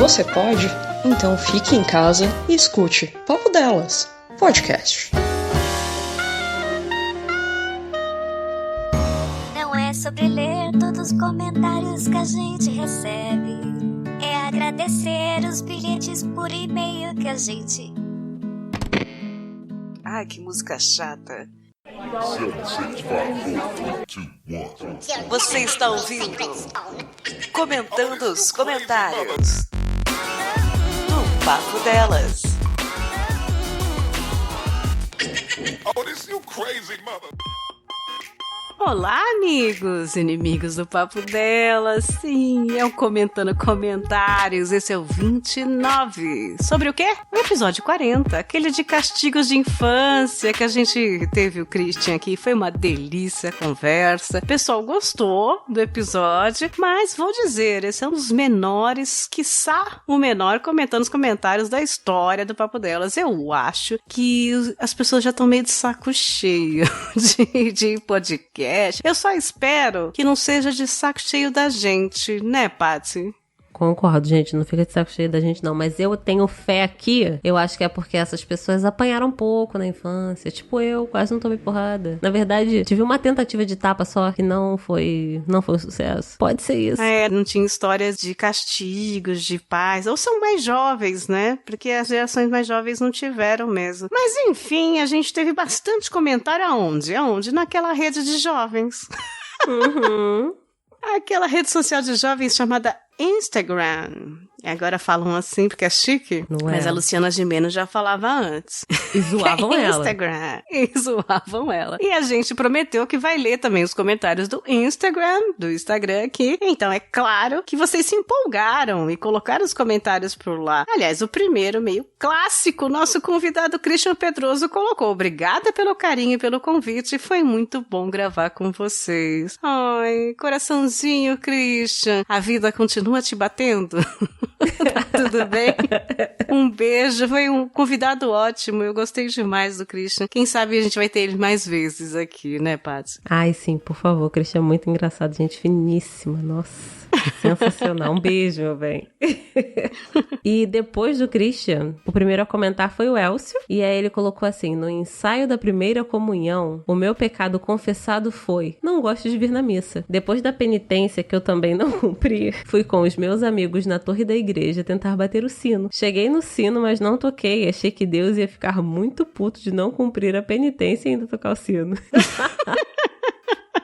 você pode? Então fique em casa e escute Papo Delas, podcast. Não é sobre ler todos os comentários que a gente recebe. É agradecer os bilhetes por e-mail que a gente... Ai, que música chata. Você está ouvindo Comentando os Comentários do Papo Delas. Olá, amigos, inimigos do Papo Delas. Sim, é o Comentando Comentários. Esse é o 29. Sobre o quê? O episódio 40, aquele de castigos de infância que a gente teve o Christian aqui. Foi uma delícia a conversa. O pessoal gostou do episódio, mas vou dizer, esse é um dos menores, quiçá o menor, comentando os comentários da história do Papo Delas. Eu acho que as pessoas já estão meio de saco cheio de podcast. Eu só espero que não seja de saco cheio da gente, né, Paty? Concordo, gente, não fica de saco cheio da gente não, mas eu tenho fé aqui, eu acho que é porque essas pessoas apanharam um pouco na infância, tipo eu, quase não tomei porrada. Na verdade, tive uma tentativa de tapa só que não foi um sucesso. Pode ser isso. Não tinha histórias de castigos, de pais, ou são mais jovens, né? Porque as gerações mais jovens não tiveram mesmo. Mas enfim, a gente teve bastante comentário aonde? Aonde? Naquela rede de jovens. Uhum. Aquela rede social de jovens chamada Instagram. Agora falam assim porque é chique, mas a Luciana Gimenez já falava antes. E zoavam ela. Instagram. E zoavam ela. E a gente prometeu que vai ler também os comentários do Instagram aqui. Então é claro que vocês se empolgaram e colocaram os comentários por lá. Aliás, o primeiro, meio clássico, nosso convidado Christian Pedroso colocou: obrigada pelo carinho e pelo convite, foi muito bom gravar com vocês. Ai, coraçãozinho, Christian, a vida continua te batendo? Tá tudo bem? Um beijo, foi um convidado ótimo, eu gostei demais do Christian. Quem sabe a gente vai ter ele mais vezes aqui, né, Paty? Ai, sim, por favor, Christian é muito engraçado, gente finíssima, nossa. Sensacional, um beijo, meu bem. E depois do Christian, o primeiro a comentar foi o Elcio, e aí ele colocou assim: no ensaio da primeira comunhão, o meu pecado confessado foi: não gosto de vir na missa. Depois da penitência, que eu também não cumpri, fui com os meus amigos na torre da igreja tentar bater o sino. Cheguei no sino, mas não toquei, achei que Deus ia ficar muito puto de não cumprir a penitência e ainda tocar o sino.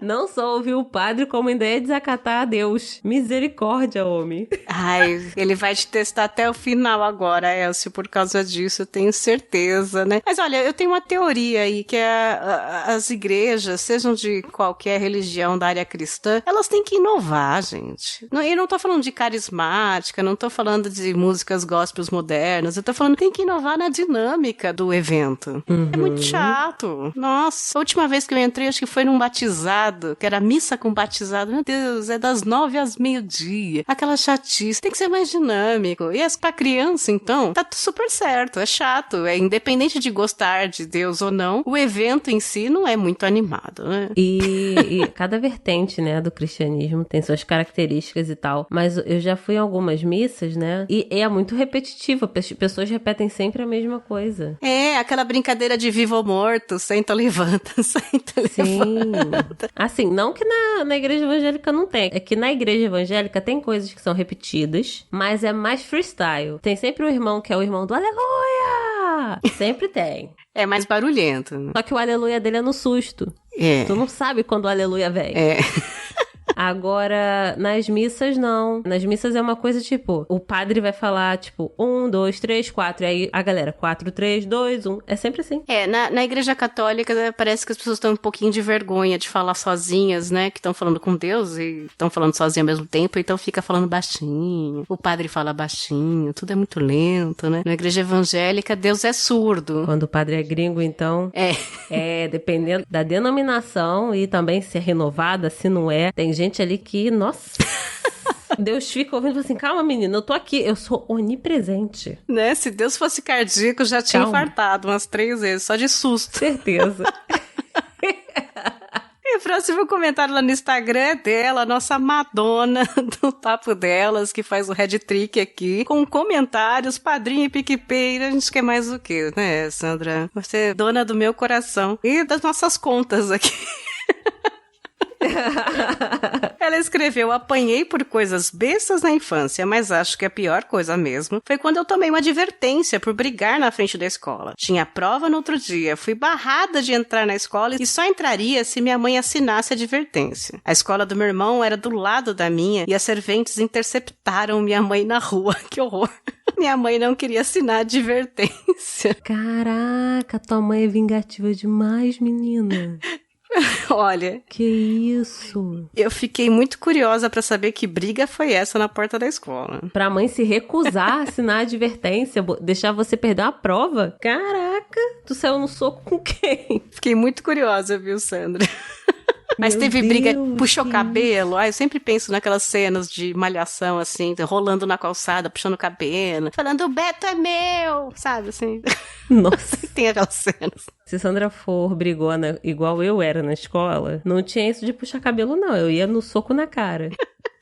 Não só ouviu o padre, como ainda é desacatar a Deus. Misericórdia, homem. Ai, ele vai te testar até o final agora, Elcio, por causa disso, eu tenho certeza, né? Mas olha, eu tenho uma teoria aí, que as igrejas, sejam de qualquer religião da área cristã, elas têm que inovar, gente. Eu não tô falando de carismática, não tô falando de músicas gospels modernas, eu tô falando que tem que inovar na dinâmica do evento. Uhum. É muito chato. Nossa, a última vez que eu entrei, acho que foi num batizado, que era missa com batizado. Meu Deus, é das 9 às meio-dia. Aquela chatice. Tem que ser mais dinâmico. E pra criança, então, tá super certo. É chato. É independente de gostar de Deus ou não, o evento em si não é muito animado, né? E cada vertente, né, do cristianismo tem suas características e tal. Mas eu já fui em algumas missas, né? E é muito repetitivo. As pessoas repetem sempre a mesma coisa. É, aquela brincadeira de vivo ou morto. Senta, levanta, senta, levanta. Assim, não que na igreja evangélica não tem. É que na igreja evangélica tem coisas que são repetidas, mas é mais freestyle. Tem sempre o irmão que é o irmão do aleluia! Sempre tem. É mais barulhento, né? Só que o aleluia dele é no susto. É. Tu não sabe quando o aleluia vem. É. Agora, nas missas, não. Nas missas é uma coisa tipo, o padre vai falar, tipo, 1, 2, 3, 4. E aí a galera, 4, 3, 2, 1. É sempre assim. É, na igreja católica parece que as pessoas estão um pouquinho de vergonha de falar sozinhas, né? Que estão falando com Deus e estão falando sozinhas ao mesmo tempo, então fica falando baixinho. O padre fala baixinho, tudo é muito lento, né? Na igreja evangélica, Deus é surdo. Quando o padre é gringo, então... É, dependendo da denominação e também se é renovada, se não é. Tem gente ali que, nossa... Deus fica ouvindo e fala assim, calma menina, eu tô aqui, eu sou onipresente. Né, se Deus fosse cardíaco, já tinha infartado umas 3 vezes, só de susto. Certeza. E próximo comentário lá no Instagram é dela, a nossa Madonna do Papo Delas, que faz o Red Trick aqui, com comentários, padrinho e PicPay. A gente quer mais o quê, né, Sandra? Você é dona do meu coração e das nossas contas aqui. Ela escreveu: apanhei por coisas bestas na infância, mas acho que a pior coisa mesmo foi quando eu tomei uma advertência por brigar na frente da escola. Tinha prova no outro dia, fui barrada de entrar na escola e só entraria se minha mãe assinasse a advertência. A escola do meu irmão era do lado da minha e as serventes interceptaram minha mãe na rua. Que horror! Minha mãe não queria assinar a advertência. Caraca, tua mãe é vingativa demais, menina. Olha, que isso? Eu fiquei muito curiosa pra saber que briga foi essa na porta da escola. Pra mãe se recusar a assinar a advertência, deixar você perder uma prova? Caraca, tu saiu no soco com quem? Fiquei muito curiosa, viu, Sandra? Mas teve briga, puxou cabelo. Eu sempre penso naquelas cenas de malhação, assim, rolando na calçada, puxando cabelo, falando, o Beto é meu, sabe, assim. Nossa. Tem aquelas cenas. Se Sandra for brigona igual eu era na escola, não tinha isso de puxar cabelo, não. Eu ia no soco na cara.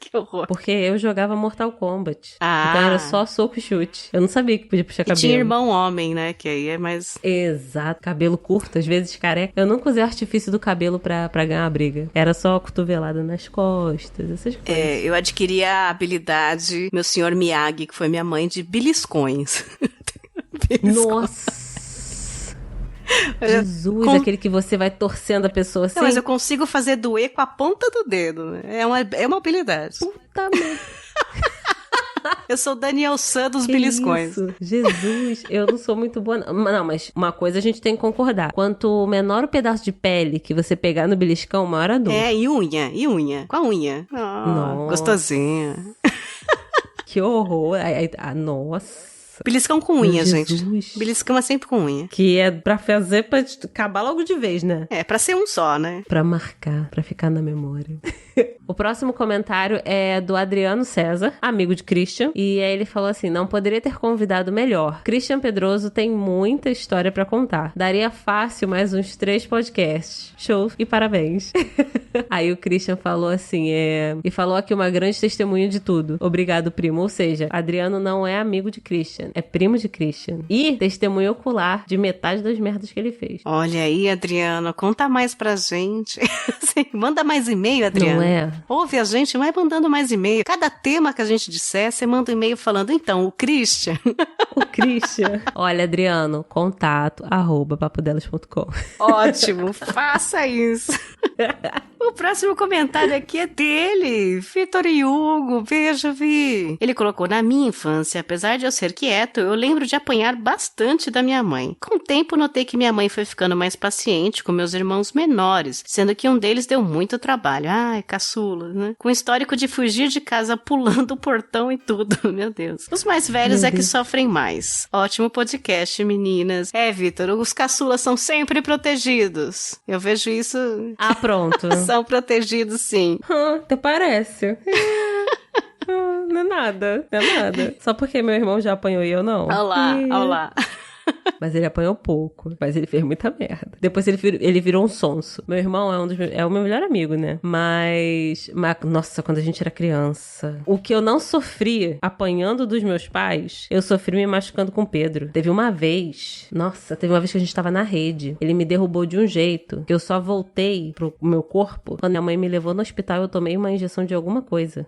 Que horror. Porque eu jogava Mortal Kombat. Então era só soco e chute. Eu não sabia que podia puxar cabelo. E tinha irmão homem, né? Que aí é mais... Exato. Cabelo curto, às vezes careca. Eu nunca usei artifício do cabelo pra ganhar a briga. Era só cotovelada nas costas, essas coisas. Eu adquiri a habilidade, meu senhor Miyagi, que foi minha mãe, de beliscões. Nossa! Jesus, aquele que você vai torcendo a pessoa assim. Não, mas eu consigo fazer doer com a ponta do dedo, né? É uma habilidade. Puta merda. Eu sou Daniel San dos beliscões. Isso? Jesus, eu não sou muito boa. Não, mas uma coisa a gente tem que concordar. Quanto menor o pedaço de pele que você pegar no beliscão, maior a dor. E unha. Com a unha. Oh, gostosinha. Que horror. Nossa. Beliscão com unha, gente. Beliscão é sempre com unha. Que é pra fazer, pra acabar logo de vez, né? É, pra ser um só, né? Pra marcar, pra ficar na memória. O próximo comentário é do Adriano César, amigo de Christian. E aí ele falou assim, não poderia ter convidado melhor. Christian Pedroso tem muita história pra contar. Daria fácil mais uns 3 podcasts. Show e parabéns. Aí o Christian falou assim, e falou aqui uma grande testemunha de tudo. Obrigado, primo. Ou seja, Adriano não é amigo de Christian. É primo de Christian. E testemunha ocular de metade das merdas que ele fez. Olha aí, Adriano, conta mais pra gente. Manda mais e-mail, Adriano. Não é? Ouve a gente, vai mandando mais e-mail. Cada tema que a gente disser, você manda um e-mail falando, então, o Christian. O Christian. Olha, Adriano, contato@papodelas.com. Ótimo, faça isso. O próximo comentário aqui é dele, Vitor Hugo. Beijo, Vi. Ele colocou, na minha infância, apesar de eu ser quieto, eu lembro de apanhar bastante da minha mãe. Com o tempo, notei que minha mãe foi ficando mais paciente com meus irmãos menores, sendo que um deles deu muito trabalho. Ai, caçula, né? Com histórico de fugir de casa pulando o portão e tudo. Meu Deus. Os mais velhos que sofrem mais. Ótimo podcast, meninas. Vitor, os caçulas são sempre protegidos. Eu vejo isso... Ah, pronto. São protegidos, sim. Até parece. Não é nada. Só porque meu irmão já apanhou e eu não. Olha lá. Mas ele apanhou pouco. Mas ele fez muita merda. Depois ele virou um sonso. Meu irmão é o meu melhor amigo, né? Mas, nossa, quando a gente era criança, o que eu não sofri apanhando dos meus pais, eu sofri me machucando com o Pedro. Teve uma vez que a gente tava na rede. Ele me derrubou de um jeito que eu só voltei pro meu corpo quando minha mãe me levou no hospital e eu tomei uma injeção de alguma coisa.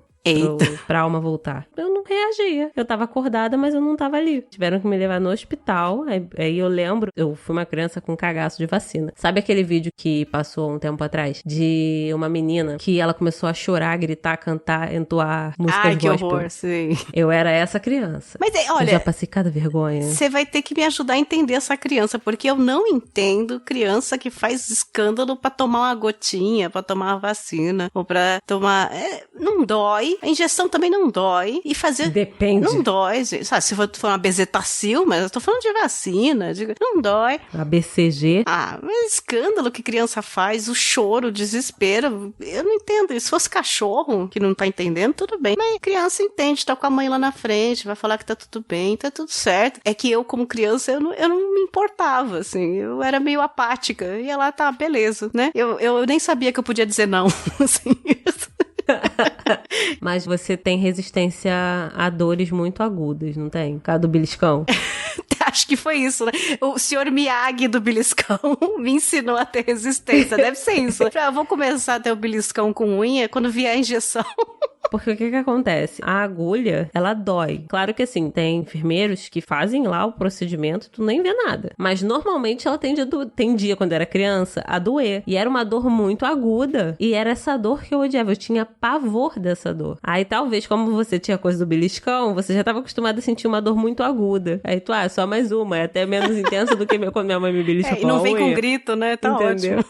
Pra alma voltar. Eu não reagia. Eu tava acordada, mas eu não tava ali. Tiveram que me levar no hospital. Aí eu lembro, eu fui uma criança com cagaço de vacina. Sabe aquele vídeo que passou um tempo atrás? De uma menina que ela começou a chorar, gritar, cantar, entoar músicas gospel. Que horror, sim. Eu era essa criança. Mas olha... Eu já passei cada vergonha. Você vai ter que me ajudar a entender essa criança, porque eu não entendo criança que faz escândalo pra tomar uma gotinha, pra tomar uma vacina, ou pra tomar... não dói. A injeção também não dói. E fazer... Depende. Não dói, gente. Sabe, se for uma bezetacil, mas eu tô falando de vacina. Não dói. A BCG. Ah, mas escândalo que criança faz, o choro, o desespero. Eu não entendo. Se fosse cachorro que não tá entendendo, tudo bem. Mas criança entende, tá com a mãe lá na frente, vai falar que tá tudo bem, tá tudo certo. É que eu, como criança, eu não me importava, assim. Eu era meio apática. E ela tá, beleza, né? Eu nem sabia que eu podia dizer não, assim. Mas você tem resistência a dores muito agudas, não tem? Por causa do beliscão? Acho que foi isso, né? O senhor Miyagi do beliscão me ensinou a ter resistência. Deve ser isso. Eu vou começar a ter o beliscão com unha quando vier a injeção. Porque o que acontece? A agulha, ela dói. Claro que assim, tem enfermeiros que fazem lá o procedimento, tu nem vê nada. Mas normalmente ela tem dia, quando eu era criança, a doer. E era uma dor muito aguda. E era essa dor que eu odiava. Eu tinha pavor dessa dor. Aí talvez, como você tinha coisa do beliscão, você já estava acostumado a sentir uma dor muito aguda. Aí tu, só mais uma. É até menos intensa do que quando minha mãe me belisca. E não vem com grito, né? Tá Entendeu? ótimo.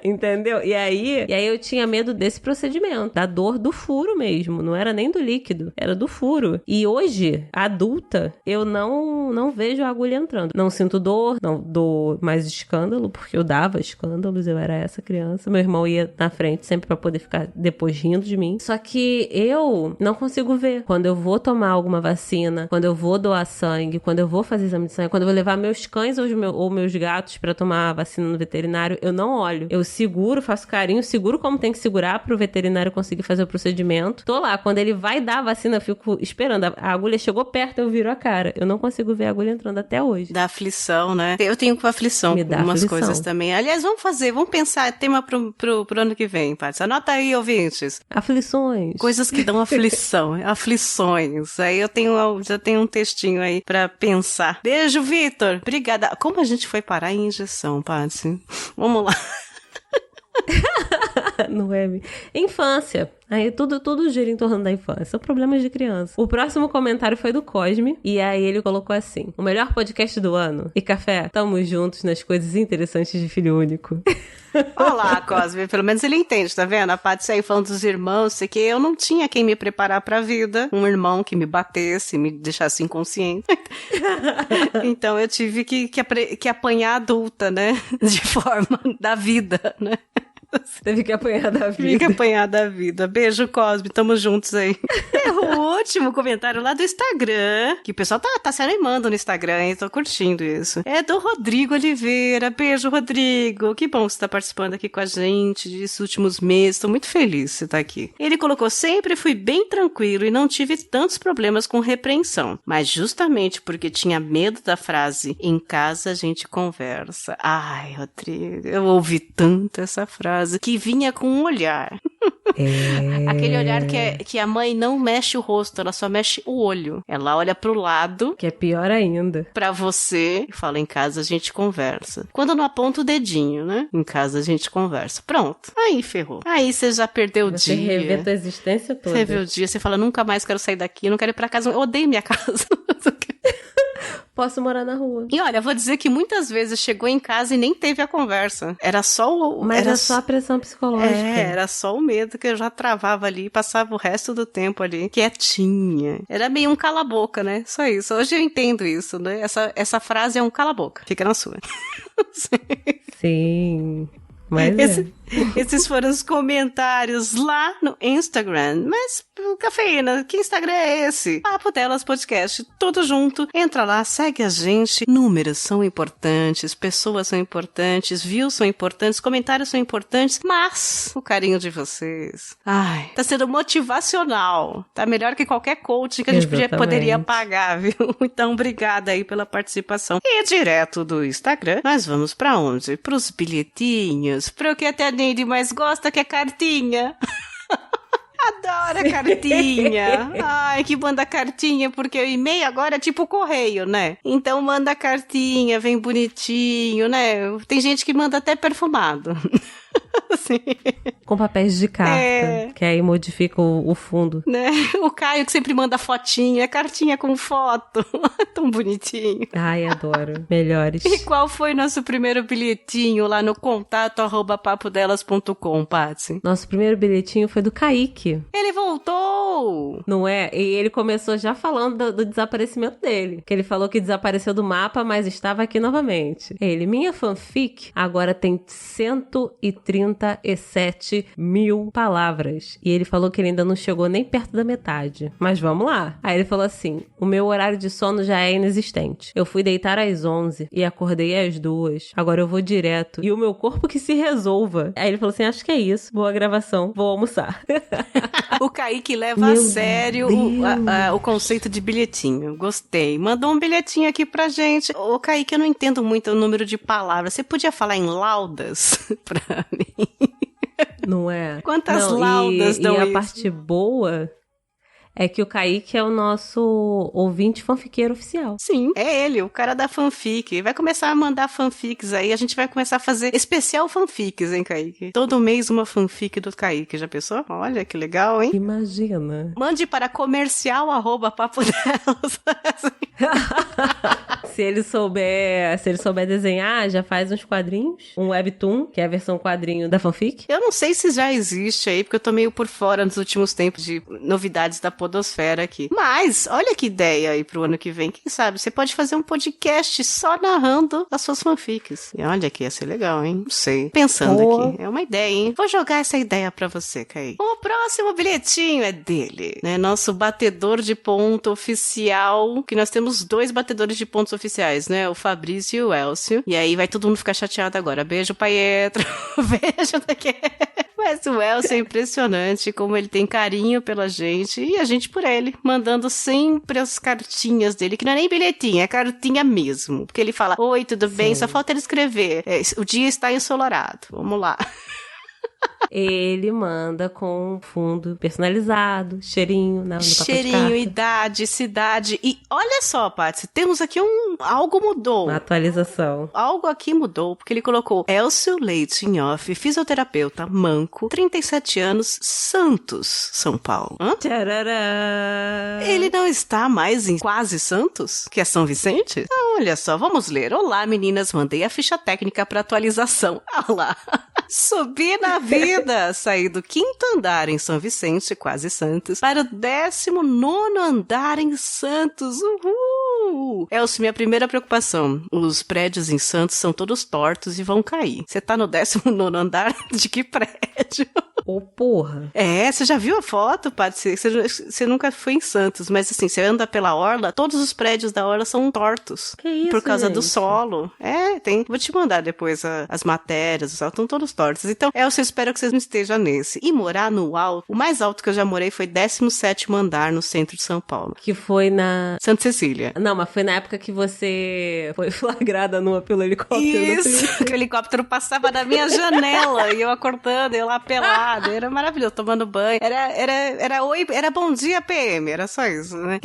Entendeu? E aí eu tinha medo desse procedimento, da dor do furo mesmo, não era nem do líquido, era do furo. E hoje, adulta, eu não vejo a agulha entrando. Não sinto dor, não dou mais escândalo, porque eu dava escândalos, eu era essa criança. Meu irmão ia na frente sempre pra poder ficar depois rindo de mim. Só que eu não consigo ver. Quando eu vou tomar alguma vacina, quando eu vou doar sangue, quando eu vou fazer exame de sangue, quando eu vou levar meus cães ou meus gatos pra tomar a vacina no veterinário, eu não olho. Eu seguro, faço carinho, seguro como tem que segurar pro veterinário conseguir fazer o procedimento. Tô lá, quando ele vai dar a vacina, eu fico esperando. A agulha chegou perto, eu viro a cara. Eu não consigo ver a agulha entrando até hoje. Da aflição, né? Eu tenho com aflição Me com dá algumas aflição. coisas também. Aliás, vamos pensar tema pro ano que vem, Paty. Anota aí, ouvintes. Aflições. Coisas que dão aflição, aflições. Aí já tenho um textinho aí pra pensar. Beijo, Vitor. Obrigada. Como a gente foi parar em injeção, Paty? Vamos lá. Não é? Infância. Aí tudo gira em torno da infância. São problemas de criança. O próximo comentário foi do Cosme. E aí ele colocou assim: o melhor podcast do ano. E Café, tamo juntos nas coisas interessantes de filho único. Olá, Cosme. Pelo menos ele entende, tá vendo? A Paty saiu falando dos irmãos, sei que eu não tinha quem me preparar pra vida. Um irmão que me batesse, me deixasse inconsciente. Então eu tive que apanhar adulta, né? De forma da vida, né? Teve que apanhar da vida. Tive que apanhar da vida. Beijo, Cosme. Tamo juntos aí. O último comentário lá do Instagram, que o pessoal tá se animando no Instagram, hein? Tô curtindo isso. É do Rodrigo Oliveira. Beijo, Rodrigo. Que bom que você tá participando aqui com a gente desses últimos meses. Tô muito feliz de você tá aqui. Ele colocou: sempre fui bem tranquilo e não tive tantos problemas com repreensão. Mas justamente porque tinha medo da frase "em casa a gente conversa". Ai, Rodrigo, eu ouvi tanto essa frase que vinha com um olhar. Aquele olhar que a mãe não mexe o rosto, ela só mexe o olho. Ela olha pro lado. Que é pior ainda. Pra você e fala: em casa a gente conversa. Quando não aponta o dedinho, né? Em casa a gente conversa. Pronto. Aí ferrou. Aí você já perdeu o dia. Você revê a tua existência toda. Você vê o dia, você fala: nunca mais quero sair daqui, não quero ir pra casa, eu odeio minha casa. Posso morar na rua. E olha, vou dizer que muitas vezes chegou em casa e nem teve a conversa. Era só o... Mas é só a pressão psicológica. Era só o medo que eu já travava ali e passava o resto do tempo ali quietinha. Era meio um cala-boca, né? Só isso. Hoje eu entendo isso, né? Essa frase é um cala-boca. Fica na sua. Sim. Mas esses foram os comentários lá no Instagram. Mas, Cafeína, que Instagram é esse? Papo Delas Podcast, tudo junto. Entra lá, segue a gente. Números são importantes, pessoas são importantes, views são importantes, comentários são importantes, mas o carinho de vocês, tá sendo motivacional. Tá melhor que qualquer coach que a gente poderia pagar, viu? Então, obrigada aí pela participação. E direto do Instagram, nós vamos pra onde? Pros bilhetinhos, pro que até a Neide mais gosta, que é cartinha. Adoro cartinha. Ai, que manda cartinha, porque o e-mail agora é tipo correio, né? Então manda cartinha, vem bonitinho, né? Tem gente que manda até perfumado. Assim. Com papéis de carta, que aí modifica o fundo. Né? O Caio que sempre manda fotinha, cartinha com foto. Tão bonitinho. Ai, adoro. Melhores. E qual foi nosso primeiro bilhetinho lá no contato@papodelas.com, Patsy? Nosso primeiro bilhetinho foi do Kaique. Ele voltou! Não é? E ele começou já falando do desaparecimento dele. Que ele falou que desapareceu do mapa, mas estava aqui novamente. Ele, minha fanfic agora tem 137 mil palavras. E ele falou que ele ainda não chegou nem perto da metade. Mas vamos lá. Aí ele falou assim, o meu horário de sono já é inexistente. Eu fui deitar às 11 e acordei às 2. Agora eu vou direto. E o meu corpo que se resolva. Aí ele falou assim, acho que é isso. Boa gravação. Vou almoçar. O Kaique leva a sério o conceito de bilhetinho. Gostei. Mandou um bilhetinho aqui pra gente. Ô, Kaique, eu não entendo muito o número de palavras. Você podia falar em laudas pra mim? Não é? Quantas laudas dão isso? E a isso? parte boa é que o Kaique é o nosso ouvinte fanfiqueiro oficial. Sim, é ele, o cara da fanfic. Vai começar a mandar fanfics aí. A gente vai começar a fazer especial fanfics, hein, Kaique? Todo mês uma fanfic do Kaique. Já pensou? Olha que legal, hein? Imagina. Mande para comercial@papodelas. Se ele souber desenhar, já faz uns quadrinhos. Um webtoon, que é a versão quadrinho da fanfic. Eu não sei se já existe aí, porque eu tô meio por fora nos últimos tempos de novidades da podosfera aqui. Mas, olha que ideia aí pro ano que vem. Quem sabe? Você pode fazer um podcast só narrando as suas fanfics. E olha que ia ser legal, hein? Não sei. Pensando aqui. É uma ideia, hein? Vou jogar essa ideia pra você, Kaique. O próximo bilhetinho é dele, né? Nosso batedor de ponto oficial, que nós temos 2 batedores de pontos oficiais, né? O Fabrício e o Elcio. E aí vai todo mundo ficar chateado agora. Beijo, Pietro. Beijo daqui. Mas o Elcio é impressionante como ele tem carinho pela gente e a gente por ele, mandando sempre as cartinhas dele, que não é nem bilhetinho, é cartinha mesmo. Porque ele fala, oi, tudo bem? Só falta ele escrever. O dia está ensolarado. Vamos lá. Ele manda com fundo personalizado, cheirinho no papel de carta. Cheirinho, idade, cidade. E olha só, Patsy, temos aqui algo mudou. Uma atualização. Algo aqui mudou, porque ele colocou Elcio Leite em off, fisioterapeuta, manco, 37 anos, Santos, São Paulo. Hã? Tcharará. Ele não está mais em Quase Santos, que é São Vicente? Então, olha só, vamos ler. Olá, meninas, mandei a ficha técnica para atualização. Olá. Subi na vida, saí do 5º andar em São Vicente, Quase Santos, para o 19º andar em Santos. Uhul! Elcio, minha primeira preocupação, os prédios em Santos são todos tortos e vão cair. Você tá no 19º andar de que prédio? Ô, porra. É, você já viu a foto, Paty? Você nunca foi em Santos, mas assim, você anda pela orla, todos os prédios da orla são tortos. Que isso, por causa gente? do solo. É, tem. Vou te mandar depois as matérias, estão todos tortos. Então, eu espero que vocês não estejam nesse. E morar no alto, o mais alto que eu já morei foi 17º andar no centro de São Paulo. Que foi na... Santa Cecília. Não, mas foi na época que você foi flagrada nua pelo helicóptero. Isso, que o helicóptero passava na minha janela e eu acordando, eu lá pelada. Era maravilhoso, tomando banho. Era bom dia PM, era só isso, né?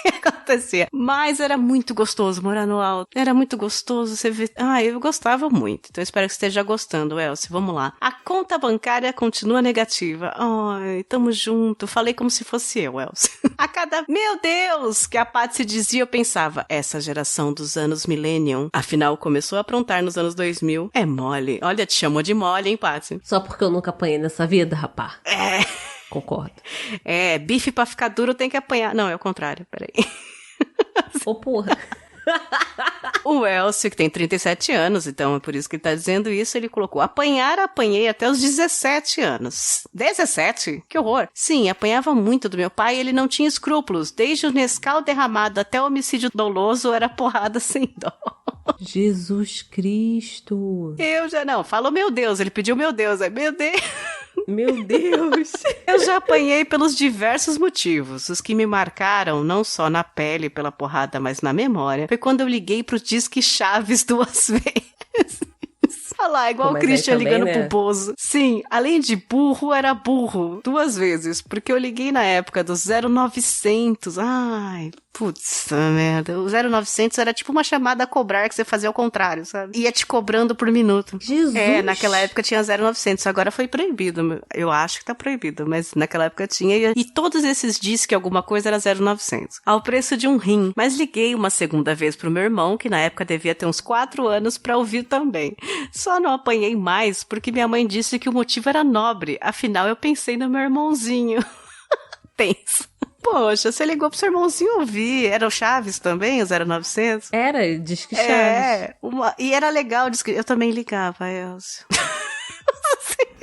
Acontecia. Mas era muito gostoso morar no alto. Era muito gostoso você ver. Eu gostava muito. Então eu espero que você esteja gostando, Elcio. Vamos lá. A conta bancária continua negativa. Ai, tamo junto. Falei como se fosse eu, Elcio. A cada... Meu Deus! Que a Paty dizia, eu pensava, essa geração dos anos Millennium, afinal, começou a aprontar nos anos 2000. É mole. Olha, te chamou de mole, hein, Paty? Só porque eu nunca apanhei nessa vida, rapá. É. Concordo. É, bife pra ficar duro tem que apanhar. Não, é o contrário, peraí. Ô, porra. O Elcio, que tem 37 anos, então é por isso que ele tá dizendo isso, ele colocou, apanhei até os 17 anos. 17? Que horror. Sim, apanhava muito do meu pai e ele não tinha escrúpulos. Desde o Nescau derramado até o homicídio doloso, era porrada sem dó. Jesus Cristo. Eu já não, falou meu Deus, ele pediu meu Deus, meu Deus. Meu Deus. Eu já apanhei pelos diversos motivos. Os que me marcaram, não só na pele pela porrada, mas na memória, foi quando eu liguei pro Disque Chaves 2 vezes. Olha lá, igual o Christian também, ligando, né, pro Bozo. Sim, além de burro, era burro 2 vezes, porque eu liguei na época do 0900. Ai, Putz, merda. O 0900 era tipo uma chamada a cobrar que você fazia ao contrário, sabe? Ia te cobrando por minuto. Jesus! Naquela época tinha 0900, agora foi proibido. Eu acho que tá proibido, mas naquela época tinha. E todos esses diz que alguma coisa era 0900. Ao preço de um rim. Mas liguei uma segunda vez pro meu irmão, que na época devia ter uns 4 anos, pra ouvir também. Só não apanhei mais porque minha mãe disse que o motivo era nobre. Afinal, eu pensei no meu irmãozinho. Tenso. Poxa, você ligou pro seu irmãozinho ouvir. Era o Chaves também, o 0900? Era, Disque Chaves. E era legal. Eu também ligava, Elcio.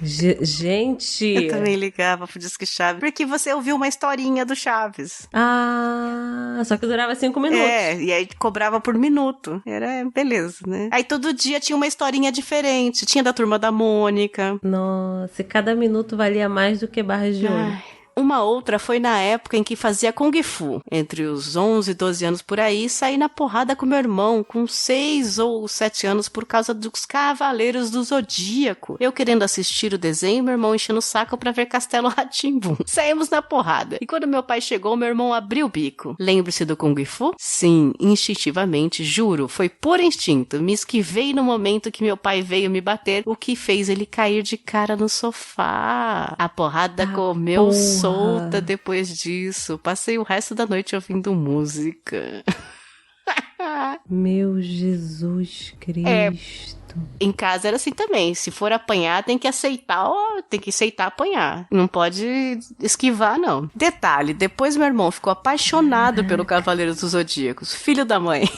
Gente! Eu também ligava pro Disque Chaves. Porque você ouviu uma historinha do Chaves. Ah, só que durava 5 minutos. E aí cobrava por minuto. Era beleza, né? Aí todo dia tinha uma historinha diferente. Tinha da Turma da Mônica. Nossa, cada minuto valia mais do que barras de ouro. Uma outra foi na época em que fazia Kung Fu. Entre os 11 e 12 anos por aí, saí na porrada com meu irmão, com 6 ou 7 anos, por causa dos Cavaleiros do Zodíaco. Eu querendo assistir o desenho, meu irmão enchendo o saco pra ver Castelo Rá-Tim-Bum. Saímos na porrada. E quando meu pai chegou, meu irmão abriu o bico. Lembre-se do Kung Fu? Sim, instintivamente, juro. Foi por instinto. Me esquivei no momento que meu pai veio me bater, o que fez ele cair de cara no sofá. A porrada comeu solta depois disso. Passei o resto da noite ouvindo música. Meu Jesus Cristo. Em casa era assim também. Se for apanhar, tem que aceitar apanhar. Não pode esquivar, não. Detalhe, depois meu irmão ficou apaixonado pelo Cavaleiro dos Zodíacos. Filho da mãe.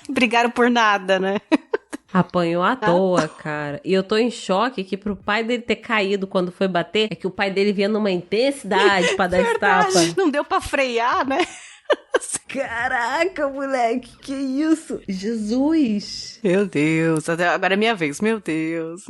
Brigaram por nada, né? Apanhou à toa, cara. E eu tô em choque que pro pai dele ter caído quando foi bater, é que o pai dele vinha numa intensidade pra dar esse tapa. Não deu pra frear, né? Caraca, moleque, que isso? Jesus! Meu Deus, agora é minha vez, meu Deus.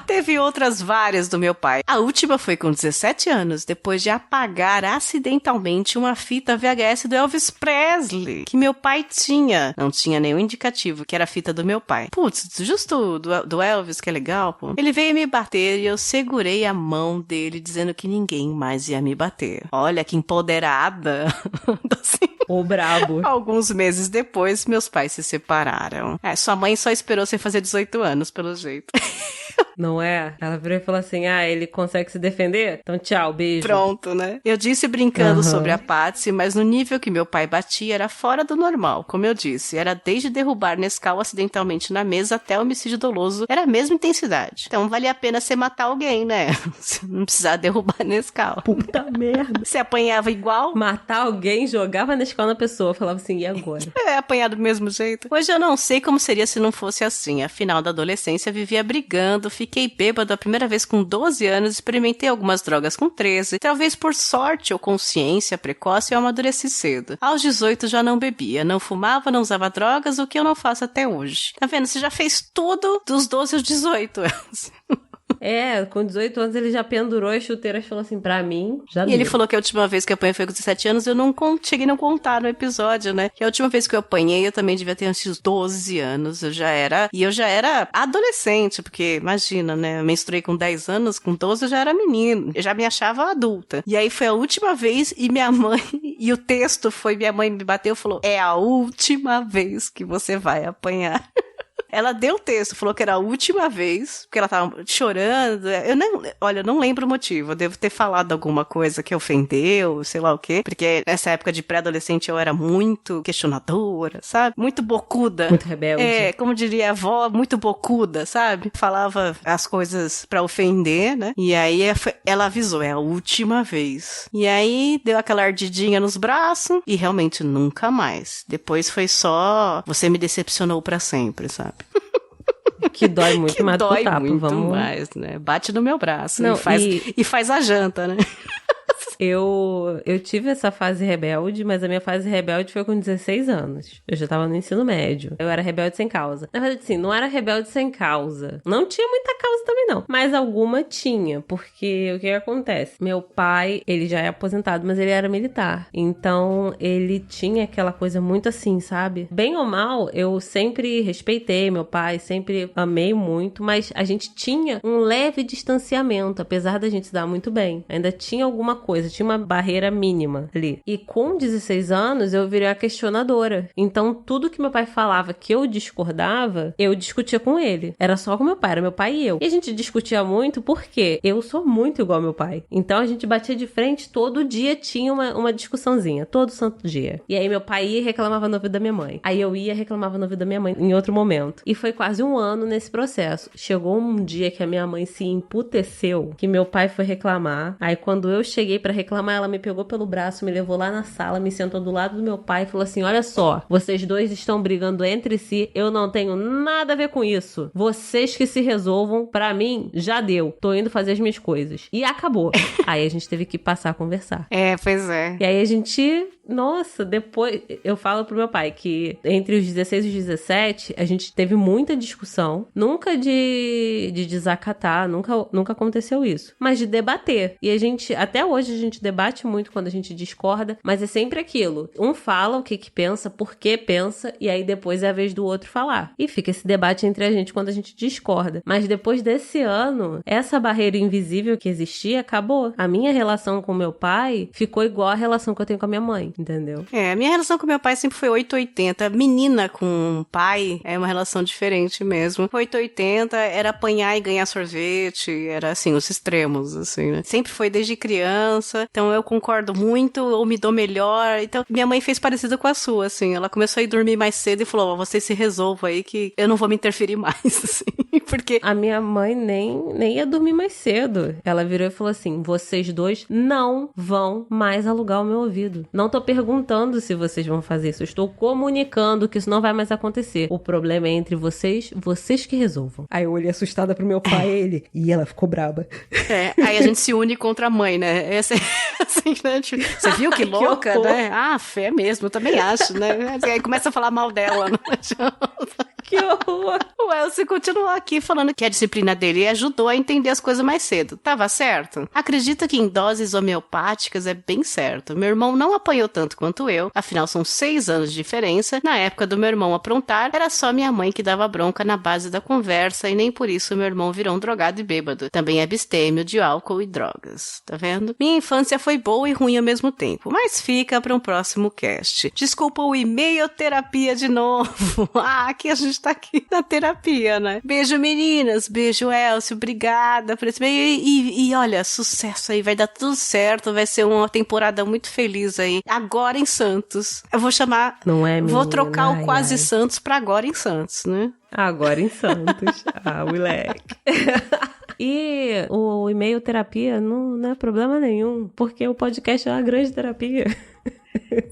Teve outras várias do meu pai. A última foi com 17 anos, depois de apagar acidentalmente uma fita VHS do Elvis Presley, que meu pai tinha. Não tinha nenhum indicativo que era a fita do meu pai. Putz, justo do Elvis, que é legal, pô. Ele veio me bater e eu segurei a mão dele, dizendo que ninguém mais ia me bater. Olha que empoderada. Assim. Ô, brabo. Alguns meses depois, meus pais se separaram. Sua mãe só esperou você fazer 18 anos, pelo jeito. Não é? Ela virou e falou assim, ele consegue se defender? Então tchau, beijo. Pronto, né? Eu disse brincando sobre a Patsy, mas no nível que meu pai batia era fora do normal, como eu disse. Era desde derrubar Nescau acidentalmente na mesa até homicídio doloso. Era a mesma intensidade. Então valia a pena você matar alguém, né? Não precisava derrubar Nescau. Puta merda. Você apanhava igual? Matar alguém, jogava Nescau na pessoa. Falava assim, e agora? Apanhar do mesmo jeito. Hoje eu não sei como seria se não fosse assim. Afinal da adolescência vivia brigando, fiquei bêbado a primeira vez com 12 anos, experimentei algumas drogas com 13, talvez por sorte ou consciência precoce eu amadureci cedo. Aos 18 já não bebia, não fumava, não usava drogas, o que eu não faço até hoje. Tá vendo? Você já fez tudo dos 12 aos 18. Com 18 anos ele já pendurou as chuteiras e falou assim, pra mim, já E deu. ele falou que a última vez que eu apanhei foi com 17 anos, eu não cheguei a não contar no episódio, né? Que a última vez que eu apanhei, eu também devia ter uns 12 anos, eu já era adolescente, porque imagina, né? Eu menstruei com 10 anos, com 12 eu já era menino, eu já me achava adulta. E aí foi a última vez e minha mãe, e o texto foi, minha mãe me bateu e falou, é a última vez que você vai apanhar. Ela deu o texto, falou que era a última vez, porque ela tava chorando. Eu não lembro o motivo. Eu devo ter falado alguma coisa que ofendeu, sei lá o quê. Porque nessa época de pré-adolescente eu era muito questionadora, sabe? Muito bocuda. Muito rebelde. Como diria a avó, muito bocuda, sabe? Falava as coisas pra ofender, né? E aí ela avisou, é a última vez. E aí deu aquela ardidinha nos braços e realmente nunca mais. Depois foi só, você me decepcionou pra sempre, sabe? Que dói muito, que mais do que dói o tapa, muito vamos... mais, né? Bate no meu braço. Não, e faz a janta, né? Eu tive essa fase rebelde, mas a minha fase rebelde foi com 16 anos. Eu já tava no ensino médio. Eu era rebelde sem causa. Na verdade, sim, não era rebelde sem causa. Não tinha muita causa também, não. Mas alguma tinha, porque o que acontece? Meu pai, ele já é aposentado, mas ele era militar. Então, ele tinha aquela coisa muito assim, sabe? Bem ou mal, eu sempre respeitei meu pai, sempre amei muito, mas a gente tinha um leve distanciamento, apesar da gente se dar muito bem. Ainda tinha alguma coisa, tinha uma barreira mínima ali. E com 16 anos, eu virei a questionadora. Então, tudo que meu pai falava que eu discordava, eu discutia com ele. Era só com meu pai, era meu pai e eu. E a gente discutia muito porque eu sou muito igual ao meu pai. Então, a gente batia de frente, todo dia tinha uma discussãozinha, todo santo dia. E aí, meu pai ia e reclamava no ouvido da minha mãe. Aí, eu ia e reclamava no ouvido da minha mãe em outro momento. E foi quase um ano nesse processo. Chegou um dia que a minha mãe se emputeceu, que meu pai foi reclamar. Aí, quando eu cheguei pra reclamar, ela me pegou pelo braço, me levou lá na sala, me sentou do lado do meu pai e falou assim: olha só, vocês dois estão brigando entre si, eu não tenho nada a ver com isso. Vocês que se resolvam, pra mim, já deu. Tô indo fazer as minhas coisas. E acabou. Aí a gente teve que passar a conversar. Pois é. E aí a gente... Nossa, depois eu falo pro meu pai que entre os 16 e os 17 a gente teve muita discussão, nunca de desacatar, nunca aconteceu isso, mas de debater. E a gente, até hoje a gente debate muito quando a gente discorda, mas é sempre aquilo. Um fala o que pensa, por que pensa, e aí depois é a vez do outro falar. E fica esse debate entre a gente quando a gente discorda. Mas depois desse ano, essa barreira invisível que existia acabou. A minha relação com meu pai ficou igual à relação que eu tenho com a minha mãe. Entendeu? A minha relação com meu pai sempre foi 880. Menina com pai é uma relação diferente mesmo. 880 era apanhar e ganhar sorvete, era assim, os extremos, assim, né? Sempre foi desde criança, então eu concordo muito, ou me dou melhor. Então, minha mãe fez parecido com a sua, assim, ela começou a ir dormir mais cedo e falou: vocês se resolvam aí que eu não vou me interferir mais, assim, porque... A minha mãe nem ia dormir mais cedo. Ela virou e falou assim: vocês dois não vão mais alugar o meu ouvido. Não tô perguntando se vocês vão fazer isso. Eu estou comunicando que isso não vai mais acontecer. O problema é entre vocês que resolvam. Aí eu olhei assustada pro meu pai e ele. E ela ficou braba. Aí a gente se une contra a mãe, né? Essa, assim, né? Você viu que louca, né? Fé mesmo, eu também acho, né? Aí começa a falar mal dela, né? Que horror! O Elcio continuou aqui falando que a disciplina dele ajudou a entender as coisas mais cedo. Tava certo? Acredito que em doses homeopáticas é bem certo. Meu irmão não apanhou tanto quanto eu, afinal são 6 anos de diferença. Na época do meu irmão aprontar, era só minha mãe que dava bronca na base da conversa e nem por isso meu irmão virou um drogado e bêbado. Também abstêmio de álcool e drogas. Tá vendo? Minha infância foi boa e ruim ao mesmo tempo, mas fica para um próximo cast. Desculpa o e-mail terapia de novo. Que a gente tá aqui na terapia, né? Beijo, meninas. Beijo, Elcio. Obrigada por esse e-mail. E olha, sucesso aí. Vai dar tudo certo. Vai ser uma temporada muito feliz aí. Agora em Santos. Eu vou chamar... Não é, menina? Vou trocar o Quase Santos pra Agora em Santos, né? Agora em Santos. Moleque. E o e-mail terapia não é problema nenhum, porque o podcast é uma grande terapia.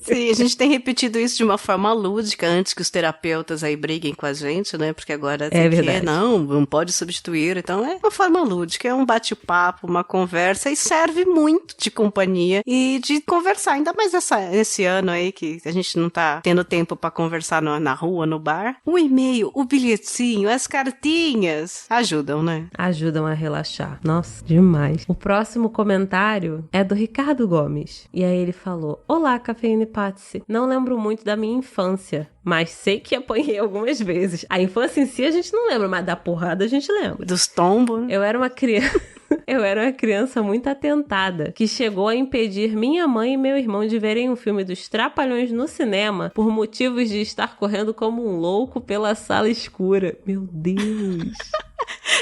Sim, a gente tem repetido isso de uma forma lúdica antes que os terapeutas aí briguem com a gente, né? Porque agora tem não pode substituir. Então é uma forma lúdica, é um bate-papo, uma conversa e serve muito de companhia e de conversar. Ainda mais esse ano aí que a gente não tá tendo tempo pra conversar na rua, no bar. O e-mail, o bilhetinho, as cartinhas ajudam, né? Ajudam a relaxar. Nossa, demais. O próximo comentário é do Ricardo Gomes. E aí ele falou: olá, Cafeína e Patsy. Não lembro muito da minha infância, mas sei que apanhei algumas vezes. A infância em si a gente não lembra, mas da porrada a gente lembra. Dos tombos. Eu era uma criança muito atentada, que chegou a impedir minha mãe e meu irmão de verem um filme dos Trapalhões no cinema por motivos de estar correndo como um louco pela sala escura. Meu Deus...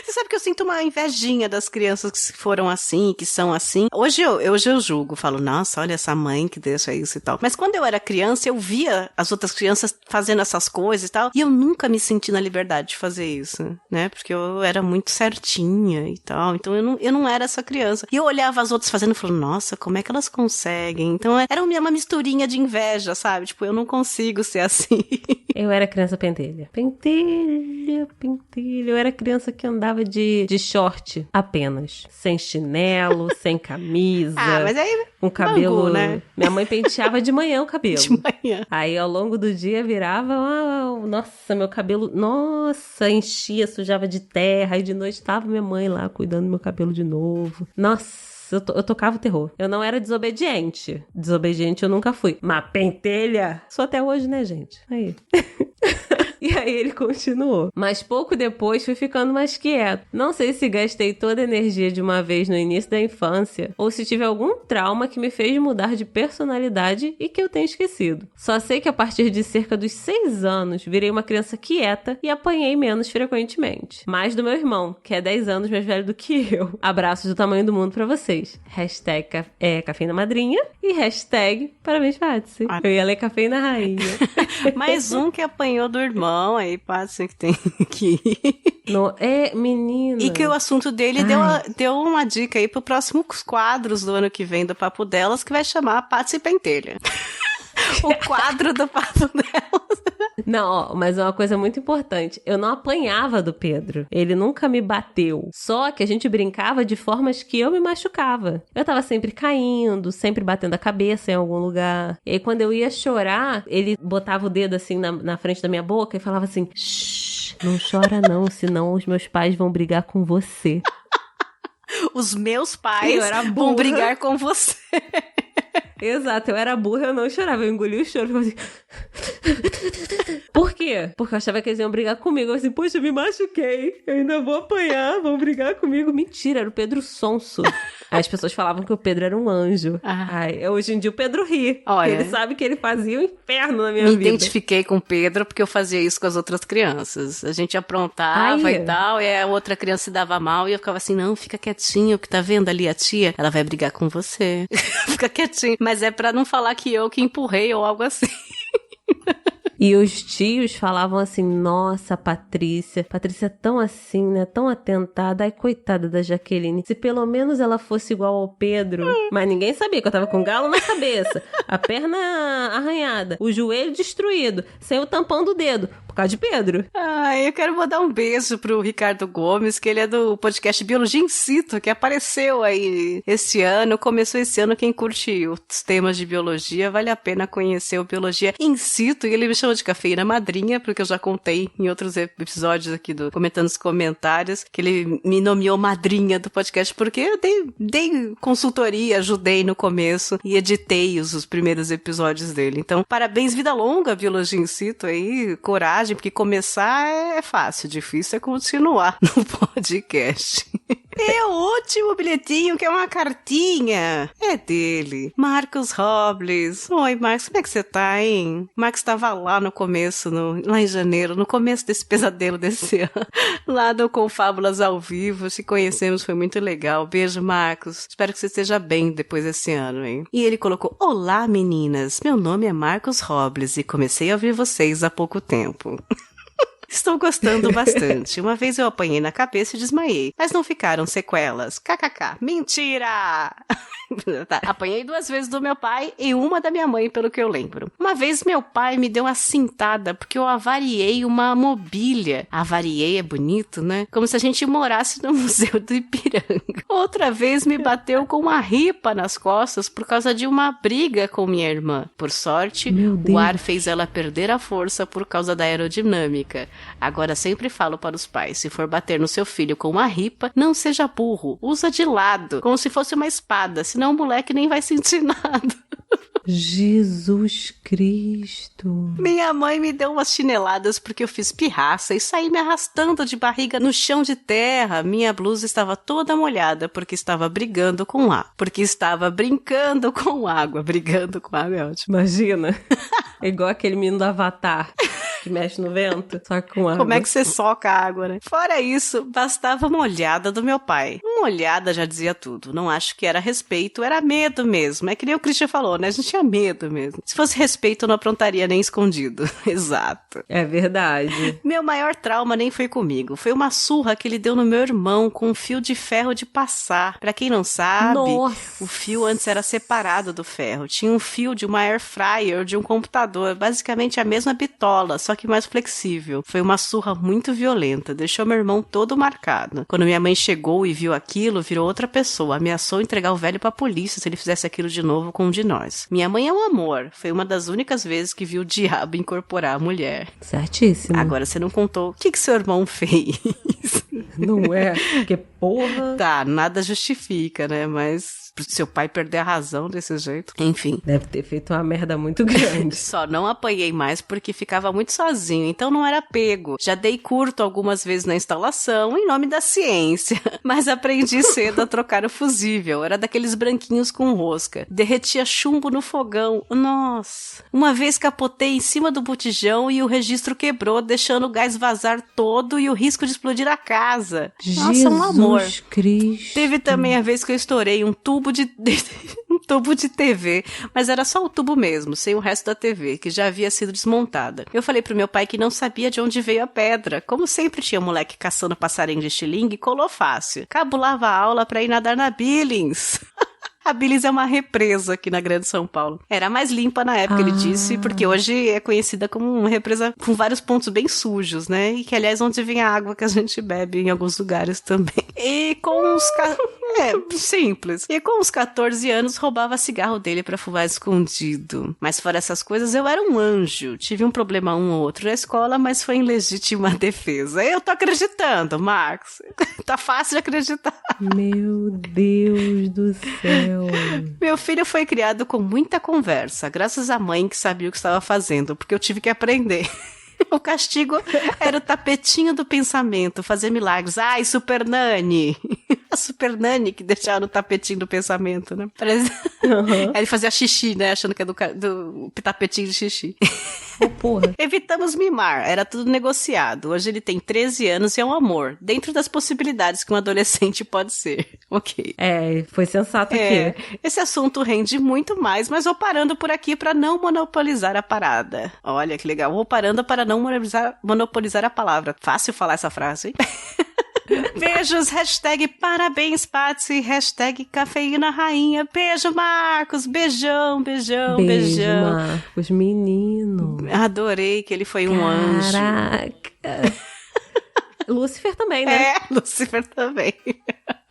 Você sabe que eu sinto uma invejinha das crianças que foram assim, que são assim. Hoje eu julgo, falo, nossa, olha essa mãe que deixa isso e tal. Mas quando eu era criança, eu via as outras crianças fazendo essas coisas e tal, e eu nunca me senti na liberdade de fazer isso, né? Porque eu era muito certinha e tal, então eu não era essa criança. E eu olhava as outras fazendo e falava, nossa, como é que elas conseguem? Então era uma misturinha de inveja, sabe? Tipo, eu não consigo ser assim. Eu era criança pentelha. Pentelha. Eu era criança que andava de short apenas. Sem chinelo, sem camisa. Mas aí... Com cabelo, bangu, né? Minha mãe penteava de manhã o cabelo. De manhã. Aí, ao longo do dia, virava... nossa, meu cabelo... Nossa, enchia, sujava de terra. Aí, de noite, tava minha mãe lá, cuidando do meu cabelo de novo. Nossa, eu tocava o terror. Eu não era desobediente. Desobediente eu nunca fui. Mas pentelha... Sou até hoje, né, gente? Aí... E aí ele continuou. Mas pouco depois fui ficando mais quieto. Não sei se gastei toda a energia de uma vez no início da infância ou se tive algum trauma que me fez mudar de personalidade e que eu tenho esquecido. Só sei que a partir de cerca dos 6 anos virei uma criança quieta e apanhei menos frequentemente. Mais do meu irmão, que é 10 anos mais velho do que eu. Abraços do tamanho do mundo pra vocês. Hashtag cafeína madrinha e hashtag parabéns, Patsy. Eu ia ler cafeína rainha. Mais um que apanhou do irmão aí, Patsy, que tem que ir. Não, menina. E que o assunto dele deu uma dica aí pro próximo quadros do ano que vem do Papo Delas, que vai chamar Patsy Pentelha. O quadro do Papo Delas. Não, mas uma coisa muito importante. Eu não apanhava do Pedro. Ele nunca me bateu. Só que a gente brincava de formas que eu me machucava. Eu tava sempre caindo, sempre batendo a cabeça em algum lugar. E aí, quando eu ia chorar, ele botava o dedo assim na frente da minha boca e falava assim: shh, não chora não, senão os meus pais vão brigar com você. Os meus pais vão brigar com você. Exato, eu era burra, eu não chorava, eu engoli o choro, ficava assim... Por quê? Porque eu achava que eles iam brigar comigo, eu assim, poxa, eu me machuquei, eu ainda vou apanhar, vão brigar comigo. Mentira, era o Pedro sonso. Aí as pessoas falavam que o Pedro era um anjo. Ai, hoje em dia o Pedro ri, porque ele sabe que ele fazia um inferno na minha vida. Me identifiquei com o Pedro porque eu fazia isso com as outras crianças. A gente aprontava e tal, e a outra criança se dava mal, e eu ficava assim, não, fica quietinho, que tá vendo ali a tia? Ela vai brigar com você. Fica quietinho. Mas é pra não falar que eu que empurrei ou algo assim. E os tios falavam assim, nossa, Patrícia é tão assim, né, tão atentada, ai, coitada da Jaqueline, se pelo menos ela fosse igual ao Pedro, mas ninguém sabia que eu tava com galo na cabeça, a perna arranhada, o joelho destruído, sem o tampão do dedo, por causa de Pedro. Eu quero mandar um beijo pro Ricardo Gomes, que ele é do podcast Biologia in Situ, que apareceu aí esse ano, começou esse ano. Quem curte os temas de biologia, vale a pena conhecer o Biologia in Situ, e ele me chama de cafeína madrinha, porque eu já contei em outros episódios aqui do Comentando os Comentários, que ele me nomeou madrinha do podcast, porque eu dei consultoria, ajudei no começo e editei os primeiros episódios dele. Então, parabéns, vida longa, Biologia in Situ aí, coragem, porque começar é fácil, difícil é continuar no podcast. E o último bilhetinho, que é uma cartinha, é dele, Marcos Robles. Oi, Marcos, como é que você tá, hein? Marcos estava lá no começo, lá em janeiro, no começo desse pesadelo desse ano, lá do Confábulas ao Vivo. Se conhecemos, foi muito legal. Beijo, Marcos. Espero que você esteja bem depois desse ano, hein? E ele colocou: olá, meninas, meu nome é Marcos Robles e comecei a ouvir vocês há pouco tempo. Estou gostando bastante. Uma vez eu apanhei na cabeça e desmaiei, mas não ficaram sequelas. KKK. Mentira! Tá. Apanhei 2 vezes do meu pai e uma da minha mãe, pelo que eu lembro. Uma vez meu pai me deu uma cintada porque eu avariei uma mobília. Avariei é bonito, né? Como se a gente morasse no Museu do Ipiranga. Outra vez me bateu com uma ripa nas costas por causa de uma briga com minha irmã. Por sorte, o ar fez ela perder a força por causa da aerodinâmica. Agora sempre falo para os pais, se for bater no seu filho com uma ripa, não seja burro, usa de lado, como se fosse uma espada, senão o moleque nem vai sentir nada. Jesus Cristo. Minha mãe me deu umas chineladas porque eu fiz pirraça e saí me arrastando de barriga no chão de terra. Minha blusa estava toda molhada porque estava brigando com água. Porque estava brincando com água. Brigando com água é ótimo. Imagina. É igual aquele menino do Avatar que mexe no vento, só com água. Como é que você soca a água, né? Fora isso, bastava uma olhada do meu pai. Uma olhada já dizia tudo. Não acho que era respeito, era medo mesmo. É que nem o Christian falou, né? A gente tinha medo mesmo. Se fosse respeito, eu não aprontaria nem escondido. Exato. É verdade. Meu maior trauma nem foi comigo. Foi uma surra que ele deu no meu irmão com um fio de ferro de passar. Pra quem não sabe, o fio antes era separado do ferro. Tinha um fio de uma air fryer, de um computador. Basicamente a mesma bitola, só que mais flexível. Foi uma surra muito violenta. Deixou meu irmão todo marcado. Quando minha mãe chegou e viu aquilo, virou outra pessoa. Ameaçou entregar o velho pra polícia se ele fizesse aquilo de novo com um de nós. Minha mãe é um amor. Foi uma das únicas vezes que viu o diabo incorporar a mulher. Certíssimo. Agora, você não contou o que seu irmão fez. Não é? Porque porra... Tá, nada justifica, né? Mas pro seu pai perder a razão desse jeito. Enfim. Deve ter feito uma merda muito grande. Só não apanhei mais porque ficava muito sozinho, então não era pego. Já dei curto algumas vezes na instalação, em nome da ciência. Mas aprendi cedo a trocar o fusível. Era daqueles branquinhos com rosca. Derretia chumbo no fogão. Nossa. Uma vez capotei em cima do botijão e o registro quebrou, deixando o gás vazar todo e o risco de explodir a casa. Nossa, um amor. Jesus Cristo. Teve também a vez que eu estourei um tubo de TV, mas era só o tubo mesmo, sem o resto da TV, que já havia sido desmontada. Eu falei pro meu pai que não sabia de onde veio a pedra. Como sempre tinha moleque caçando passarinho de estilingue, colou fácil. Cabulava a aula pra ir nadar na Billings. A Billings é uma represa aqui na Grande São Paulo. Era mais limpa na época, ele disse, porque hoje é conhecida como uma represa com vários pontos bem sujos, né? E que, aliás, onde vem a água que a gente bebe em alguns lugares também. E com uns... simples. E com uns 14 anos, roubava cigarro dele pra fumar escondido. Mas fora essas coisas, eu era um anjo. Tive um problema um ou outro na escola, mas foi em legítima defesa. Eu tô acreditando, Marcos. Tá fácil de acreditar. Meu Deus do céu. Meu filho foi criado com muita conversa, graças à mãe que sabia o que estava fazendo, porque eu tive que aprender. O castigo era o tapetinho do pensamento, fazer milagres. Ai, Super Nani! A Super Nani que deixava no tapetinho do pensamento, né? Parece... Aí ele fazia xixi, né? Achando que é do tapetinho de xixi. Oh, porra. Evitamos mimar, era tudo negociado. Hoje ele tem 13 anos e é um amor, dentro das possibilidades que um adolescente pode ser. Ok. Foi sensato aqui. Esse assunto rende muito mais, mas vou parando por aqui para não monopolizar a parada. Olha que legal, vou parando para não monopolizar a palavra. Fácil falar essa frase, hein? Beijos, hashtag parabéns, Patsy, hashtag cafeína rainha. Beijo, Marcos, beijão, beijão, beijão. Marcos, menino. Adorei que ele foi um anjo. Caraca. Lúcifer também, né? Lúcifer também.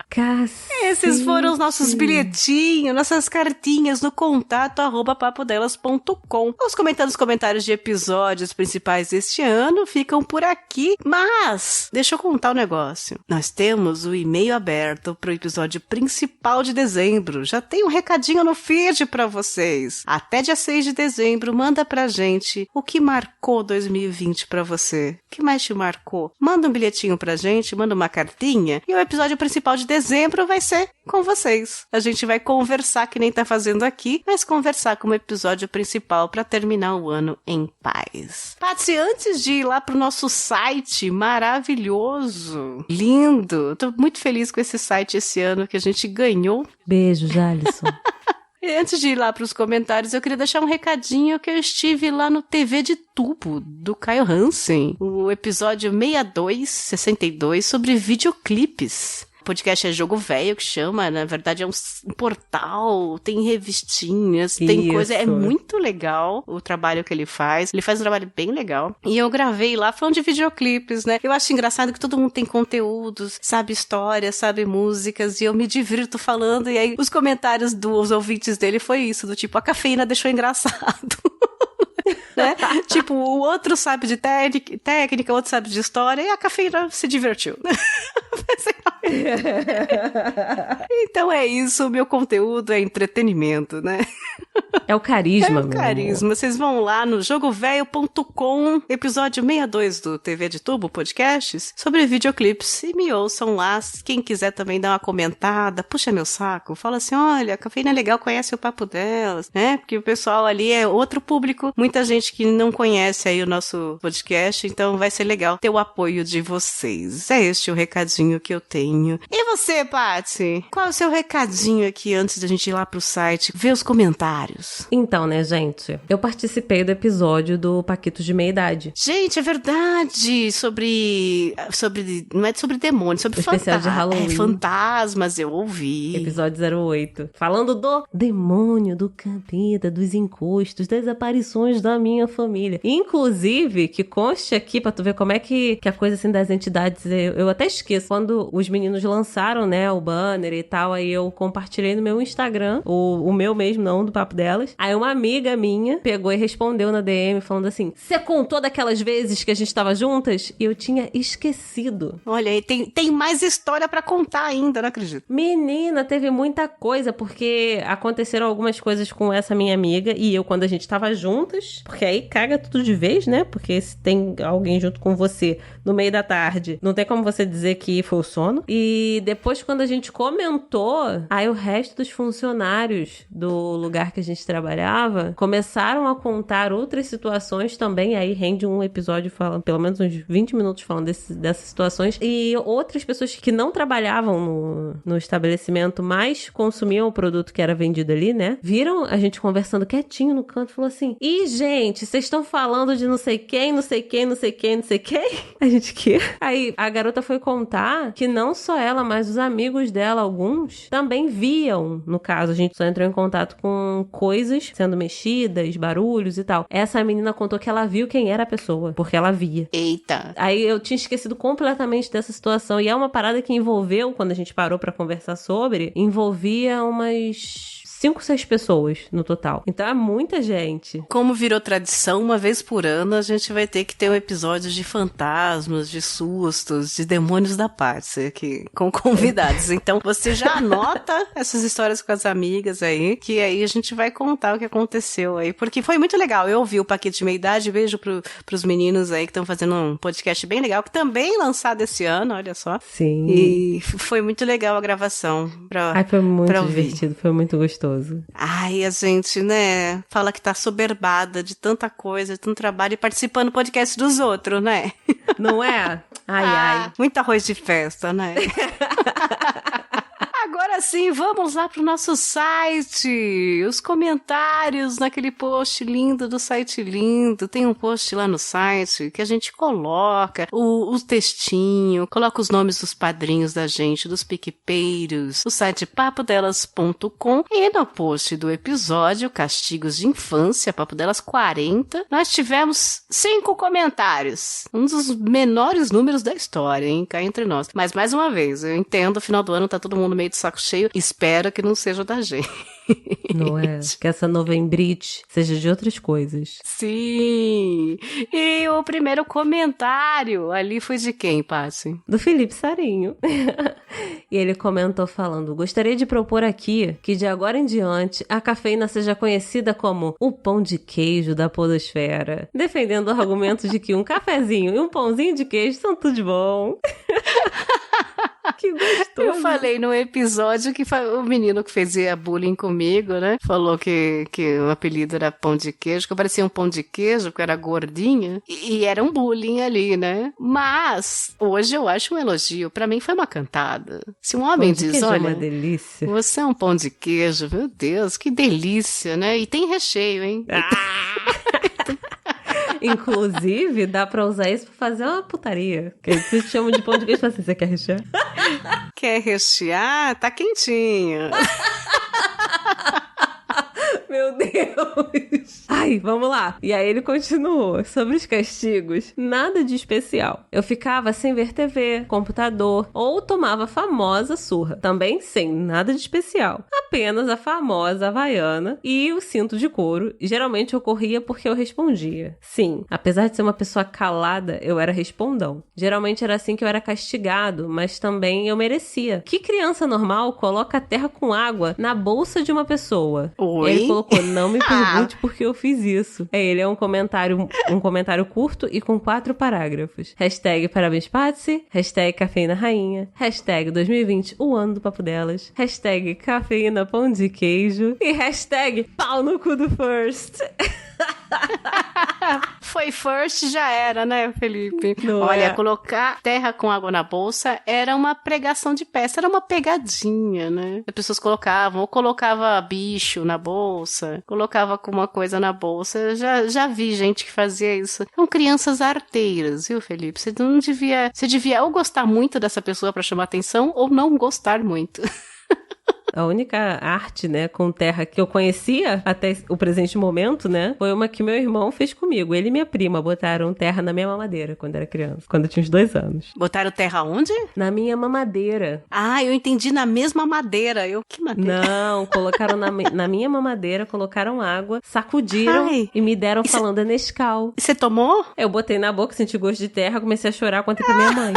Cacete. Esses foram os nossos bilhetinhos, nossas cartinhas no contato@papodelas.com. Os comentários de episódios principais deste ano ficam por aqui, mas deixa eu contar um negócio. Nós temos o e-mail aberto pro episódio principal de dezembro. Já tem um recadinho no feed pra vocês. Até dia 6 de dezembro, manda pra gente o que marcou 2020 pra você. O que mais te marcou? Manda um bilhetinho pra gente, manda uma cartinha e o episódio principal de dezembro vai ser com vocês. A gente vai conversar, que nem tá fazendo aqui, mas conversar como episódio principal pra terminar o ano em paz. Patsy, antes de ir lá pro nosso site maravilhoso, lindo, tô muito feliz com esse site esse ano que a gente ganhou. Beijo, Jalisson. E antes de ir lá pros comentários, eu queria deixar um recadinho que eu estive lá no TV de Tubo, do Caio Hansen, o episódio 62 sobre videoclipes. O podcast é Jogo Velho, que chama, na verdade é um portal, tem revistinhas, tem coisa, é muito legal o trabalho que ele faz um trabalho bem legal, e eu gravei lá falando de videoclipes, né, eu acho engraçado que todo mundo tem conteúdos, sabe histórias, sabe músicas, e eu me divirto falando, e aí os comentários dos ouvintes dele foi isso, do tipo, a cafeína deixou engraçado. Né? Tipo, o outro sabe de técnica, o outro sabe de história, e a cafeína se divertiu. Então é isso, o meu conteúdo é entretenimento, né? É o carisma, meu carisma. amor. Vocês vão lá no jogovelho.com, episódio 62 do TV de Tubo Podcasts, sobre videoclipes, e me ouçam lá. Quem quiser também dar uma comentada, puxa meu saco, fala assim, olha, a cafeína é legal, conhece o Papo Delas, né? Porque o pessoal ali é outro público, muita gente que não conhece aí o nosso podcast, então vai ser legal ter o apoio de vocês. É este o recadinho que eu tenho. E você, Patsy? Qual é o seu recadinho aqui antes da gente ir lá pro site ver os comentários? Então, né, gente? Eu participei do episódio do Paquitos de Meia Idade. Gente, é verdade! Sobre não é sobre demônios, sobre especial de Halloween. Fantasmas, eu ouvi. Episódio 08. Falando do demônio, do capeta, dos encostos, das aparições da minha família. Inclusive, que conste aqui pra tu ver como é que a coisa assim das entidades, eu até esqueço. Quando os meninos lançaram, né, o banner e tal, aí eu compartilhei no meu Instagram, o meu mesmo, não do Papo Delas, delas. Aí uma amiga minha pegou e respondeu na DM falando assim, você contou daquelas vezes que a gente tava juntas? E eu tinha esquecido. Olha aí, tem mais história pra contar ainda, não acredito. Menina, teve muita coisa, porque aconteceram algumas coisas com essa minha amiga e eu quando a gente tava juntas, porque aí caga tudo de vez, né? Porque se tem alguém junto com você no meio da tarde, não tem como você dizer que foi o sono. E depois quando a gente comentou, aí o resto dos funcionários do lugar que a gente trabalhava começaram a contar outras situações também, aí rende um episódio falando, pelo menos uns 20 minutos falando dessas situações, e outras pessoas que não trabalhavam no estabelecimento, mas consumiam o produto que era vendido ali, né? Viram a gente conversando quietinho no canto e falou assim, ih, gente, vocês estão falando de não sei quem, não sei quem, não sei quem, não sei quem? A gente, quê? Aí a garota foi contar que não só ela, mas os amigos dela, alguns, também viam, no caso, a gente só entrou em contato com coisas sendo mexidas, barulhos e tal. Essa menina contou que ela viu quem era a pessoa, porque ela via. Eita. Aí eu tinha esquecido completamente dessa situação, e é uma parada que envolveu, quando a gente parou pra conversar sobre, envolvia umas 5, 6 pessoas no total. Então é muita gente. Como virou tradição, uma vez por ano a gente vai ter que ter um episódio de fantasmas, de sustos, de demônios da Patsy aqui, com convidados. Então você já anota essas histórias com as amigas aí, que aí a gente vai contar o que aconteceu aí, porque foi muito legal. Eu ouvi o Paquete de Meia Idade, beijo pros meninos aí que estão fazendo um podcast bem legal, que também lançado esse ano, olha só. Sim. E foi muito legal a gravação. Foi muito divertido, foi muito gostoso. Ai, a gente, né, fala que tá soberbada de tanta coisa, de tanto trabalho e participando do podcast dos outros, né? Não é? Ai. Muito arroz de festa, né? Agora sim, vamos lá pro nosso site. Os comentários naquele post lindo do site lindo. Tem um post lá no site que a gente coloca o textinho, coloca os nomes dos padrinhos da gente, dos piquepeiros, o site papodelas.com, e no post do episódio Castigos de Infância, Papo Delas 40, nós tivemos 5 comentários. Um dos menores números da história, hein? Cá entre nós. Mas mais uma vez, eu entendo, final do ano tá todo mundo meio de saco cheio, espero que não seja da gente. Não é? Que essa novembrite seja de outras coisas. Sim! E o primeiro comentário ali foi de quem, Patsy? Do Felipe Sarinho. E ele comentou falando, gostaria de propor aqui que de agora em diante a cafeína seja conhecida como o pão de queijo da podosfera, defendendo o argumento de que um cafezinho e um pãozinho de queijo são tudo de bom. Que gostoso. Eu falei no episódio que o menino que fazia bullying comigo, né? Falou que o apelido era pão de queijo, que eu parecia um pão de queijo, porque eu era gordinha. E era um bullying ali, né? Mas hoje eu acho um elogio. Pra mim foi uma cantada. Se um homem diz, olha, é uma delícia. Você é um pão de queijo, meu Deus, que delícia, né? E tem recheio, hein? Inclusive, dá pra usar isso pra fazer uma putaria. Que eles chamam de pão de queijo assim, você quer rechear? Quer rechear? Tá quentinho. Meu Deus. Ai, vamos lá. E aí ele continuou. Sobre os castigos, nada de especial. Eu ficava sem ver TV, computador, ou tomava a famosa surra. Também sem nada de especial. Apenas a famosa havaiana e o cinto de couro. Geralmente ocorria porque eu respondia. Sim, apesar de ser uma pessoa calada, eu era respondão. Geralmente era assim que eu era castigado, mas também eu merecia. Que criança normal coloca terra com água na bolsa de uma pessoa? Oi? Ele colocou, não me pergunte porque eu fiz isso. Ele é um comentário curto e com 4 parágrafos. Hashtag parabéns Patsy, hashtag cafeína rainha, hashtag 2020 o ano do papo delas, hashtag cafeína pão de queijo e hashtag pau no cu do first. Foi first, já era, né, Felipe? Não Olha, é? colocar terra com água na bolsa era uma pregação de peça, era uma pegadinha, né? As pessoas colocavam, ou colocava bicho na bolsa, colocava alguma coisa na bolsa. Já vi gente que fazia isso. São crianças arteiras, viu, Felipe? Você devia ou gostar muito dessa pessoa pra chamar atenção, ou não gostar muito. A única arte, né, com terra que eu conhecia até o presente momento, né, foi uma que meu irmão fez comigo. Ele e minha prima botaram terra na minha mamadeira quando era criança, quando eu tinha uns 2 anos. Botaram terra onde? Na minha mamadeira. Ah, eu entendi, na mesma madeira. Que madeira? Não, colocaram na minha mamadeira, colocaram água, sacudiram e me deram falando Nescau. Você tomou? Eu botei na boca, senti gosto de terra, comecei a chorar, contei pra minha mãe.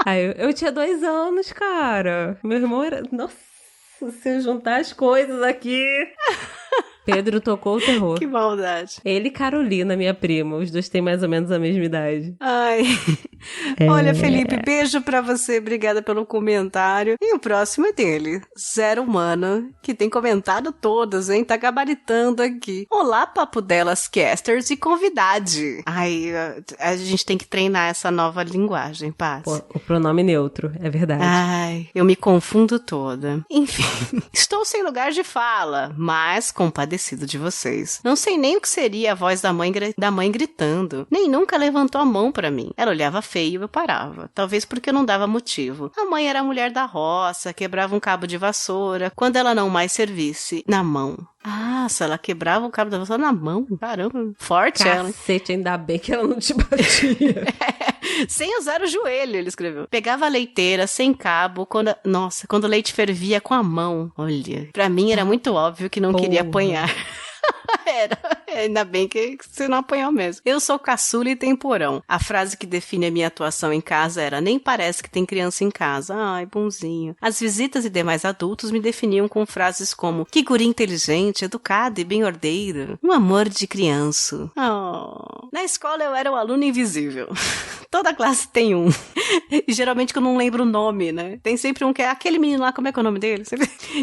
Aí eu tinha 2 anos, cara. Meu irmão era... Nossa, se eu juntar as coisas aqui... Pedro tocou o terror. Que maldade. Ele e Carolina, minha prima. Os dois têm mais ou menos a mesma idade. Ai. Olha, Felipe, beijo pra você. Obrigada pelo comentário. E o próximo é dele. Zero Humano, que tem comentado todas, hein? Tá gabaritando aqui. Olá, Papo Delas Casters e convidade. Ai, a gente tem que treinar essa nova linguagem, Paz. O pronome neutro, é verdade. Ai, eu me confundo toda. Enfim, estou sem lugar de fala, mas compadecido de vocês. Não sei nem o que seria a voz da mãe gritando. Nem nunca levantou a mão pra mim. Ela olhava feio e eu parava. Talvez porque eu não dava motivo. A mãe era a mulher da roça, quebrava um cabo de vassoura quando ela não mais servisse na mão. Ah, se ela quebrava o cabo da vassoura na mão. Caramba, forte ela. Cacete, ainda bem que ela não te batia. Sem usar o joelho, ele escreveu. Pegava a leiteira sem cabo quando o leite fervia com a mão. Olha, pra mim era muito óbvio que não queria apanhar. Era. Ainda bem que você não apanhou mesmo. Eu sou caçula e temporão. A frase que define a minha atuação em casa era: nem parece que tem criança em casa. Ai, bonzinho. As visitas e demais adultos me definiam com frases como: que guri inteligente, educado e bem ordeiro. Um amor de criança. Oh. Na escola eu era o aluno invisível. Toda classe tem um. E geralmente que eu não lembro o nome, né? Tem sempre um que é aquele menino lá, como é que é o nome dele?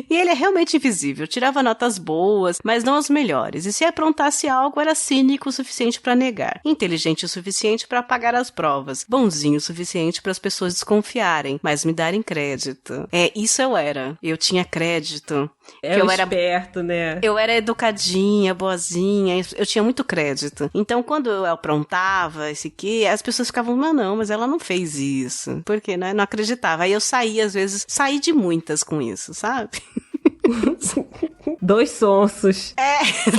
E ele é realmente invisível. Tirava notas boas, mas não as melhores. E se aprontasse algo, era cínico o suficiente pra negar, inteligente o suficiente pra apagar as provas, bonzinho o suficiente para as pessoas desconfiarem, mas me darem crédito. Isso eu era. Eu tinha crédito. Eu era esperto, né? Eu era educadinha, boazinha, eu tinha muito crédito. Então, quando eu aprontava esse aqui, as pessoas ficavam, não, mas ela não fez isso. Porque, né? Não acreditava. Aí eu saí, às vezes, saí de muitas com isso, sabe? 2 sonsos.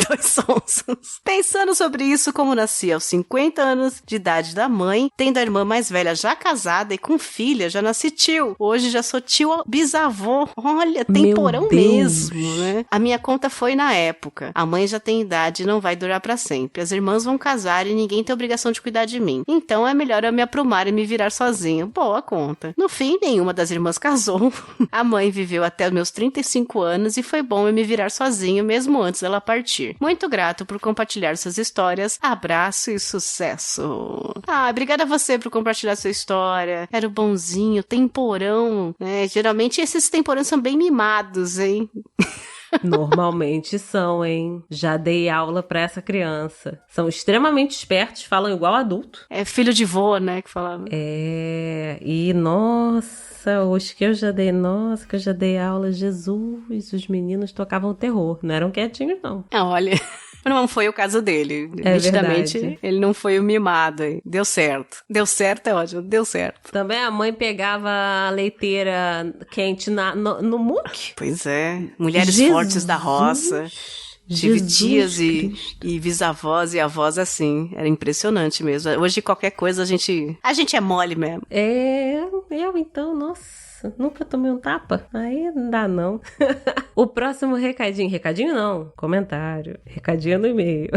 2 sonsos. Pensando sobre isso, como nasci aos 50 anos de idade da mãe, tendo a irmã mais velha já casada e com filha, já nasci tio. Hoje já sou tio bisavô. Olha, temporão mesmo, né? A minha conta foi na época. A mãe já tem idade e não vai durar pra sempre. As irmãs vão casar e ninguém tem obrigação de cuidar de mim. Então é melhor eu me aprumar e me virar sozinha. Boa conta. No fim, nenhuma das irmãs casou. A mãe viveu até os meus 35 anos e foi bom eu me virar sozinho mesmo antes dela partir. Muito grato por compartilhar suas histórias. Abraço e sucesso. Obrigada a você por compartilhar sua história. Era o bonzinho, temporão, né? Geralmente esses temporões são bem mimados, hein? Normalmente são, hein? Já dei aula pra essa criança. São extremamente espertos, falam igual adulto. É filho de vô, né, que falava. E nossa, hoje que eu já dei aula, Jesus, os meninos tocavam terror, não eram quietinhos, não. Olha... Não foi o caso dele. Nitidamente, verdade. Ele não foi o mimado. Deu certo. Deu certo é ótimo. Deu certo. Também a mãe pegava a leiteira quente no muque. Pois é. Mulheres fortes da roça. Tive tias e bisavós e avós assim. Era impressionante mesmo. Hoje qualquer coisa a gente é mole mesmo. Eu então, nossa. Nunca tomei um tapa? Aí não dá, não. O próximo recadinho não, comentário. Recadinho no e-mail.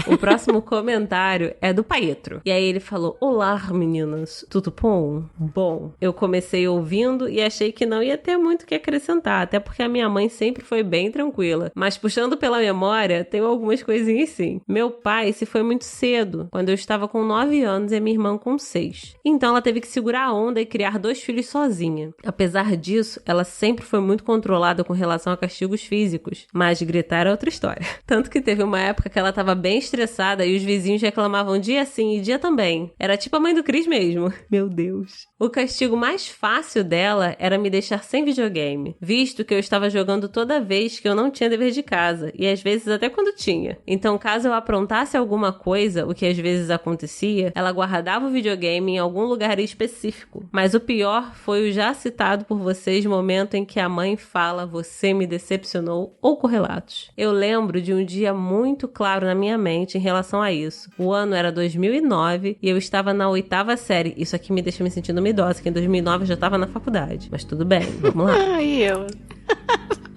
O próximo comentário é do Paetro. E aí ele falou: olá, meninas, tudo bom? Bom, eu comecei ouvindo e achei que não ia ter muito o que acrescentar, até porque a minha mãe sempre foi bem tranquila. Mas puxando pela memória, tenho algumas coisinhas sim. Meu pai se foi muito cedo, quando eu estava com 9 anos e a minha irmã com 6. Então ela teve que segurar a onda e criar 2 filhos sozinha. Apesar disso, ela sempre foi muito controlada com relação a castigos físicos, mas gritar é outra história. Tanto que teve uma época que ela estava bem estressada e os vizinhos reclamavam dia sim e dia também. Era tipo a mãe do Cris mesmo. Meu Deus. O castigo mais fácil dela era me deixar sem videogame, visto que eu estava jogando toda vez que eu não tinha dever de casa, e às vezes até quando tinha. Então, caso eu aprontasse alguma coisa, o que às vezes acontecia, ela guardava o videogame em algum lugar específico. Mas o pior foi o já citado por vocês momento em que a mãe fala "você me decepcionou" ou correlatos. Eu lembro de um dia muito claro na minha mente em relação a isso. O ano era 2009 e eu estava na 8ª série. Isso aqui me deixa me sentindo uma idosa, que em 2009 eu já estava na faculdade. Mas tudo bem, vamos lá. Ai, eu...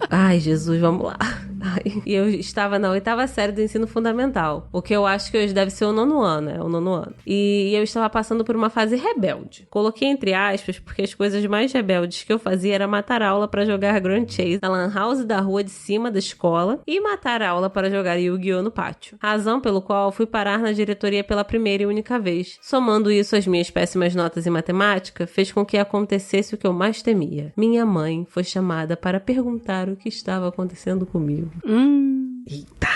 Ai, Jesus, vamos lá. Ai. E eu estava na 8ª série do ensino fundamental. O que eu acho que hoje deve ser o 9º ano, o 9º ano. E eu estava passando por uma fase rebelde. Coloquei entre aspas, porque as coisas mais rebeldes que eu fazia era matar aula para jogar Grand Chase na lan house da rua de cima da escola e matar aula para jogar Yu-Gi-Oh! No pátio. Razão pelo qual fui parar na diretoria pela primeira e única vez. Somando isso às minhas péssimas notas em matemática, fez com que acontecesse o que eu mais temia. Minha mãe foi chamada para perguntar o que estava acontecendo comigo. Eita!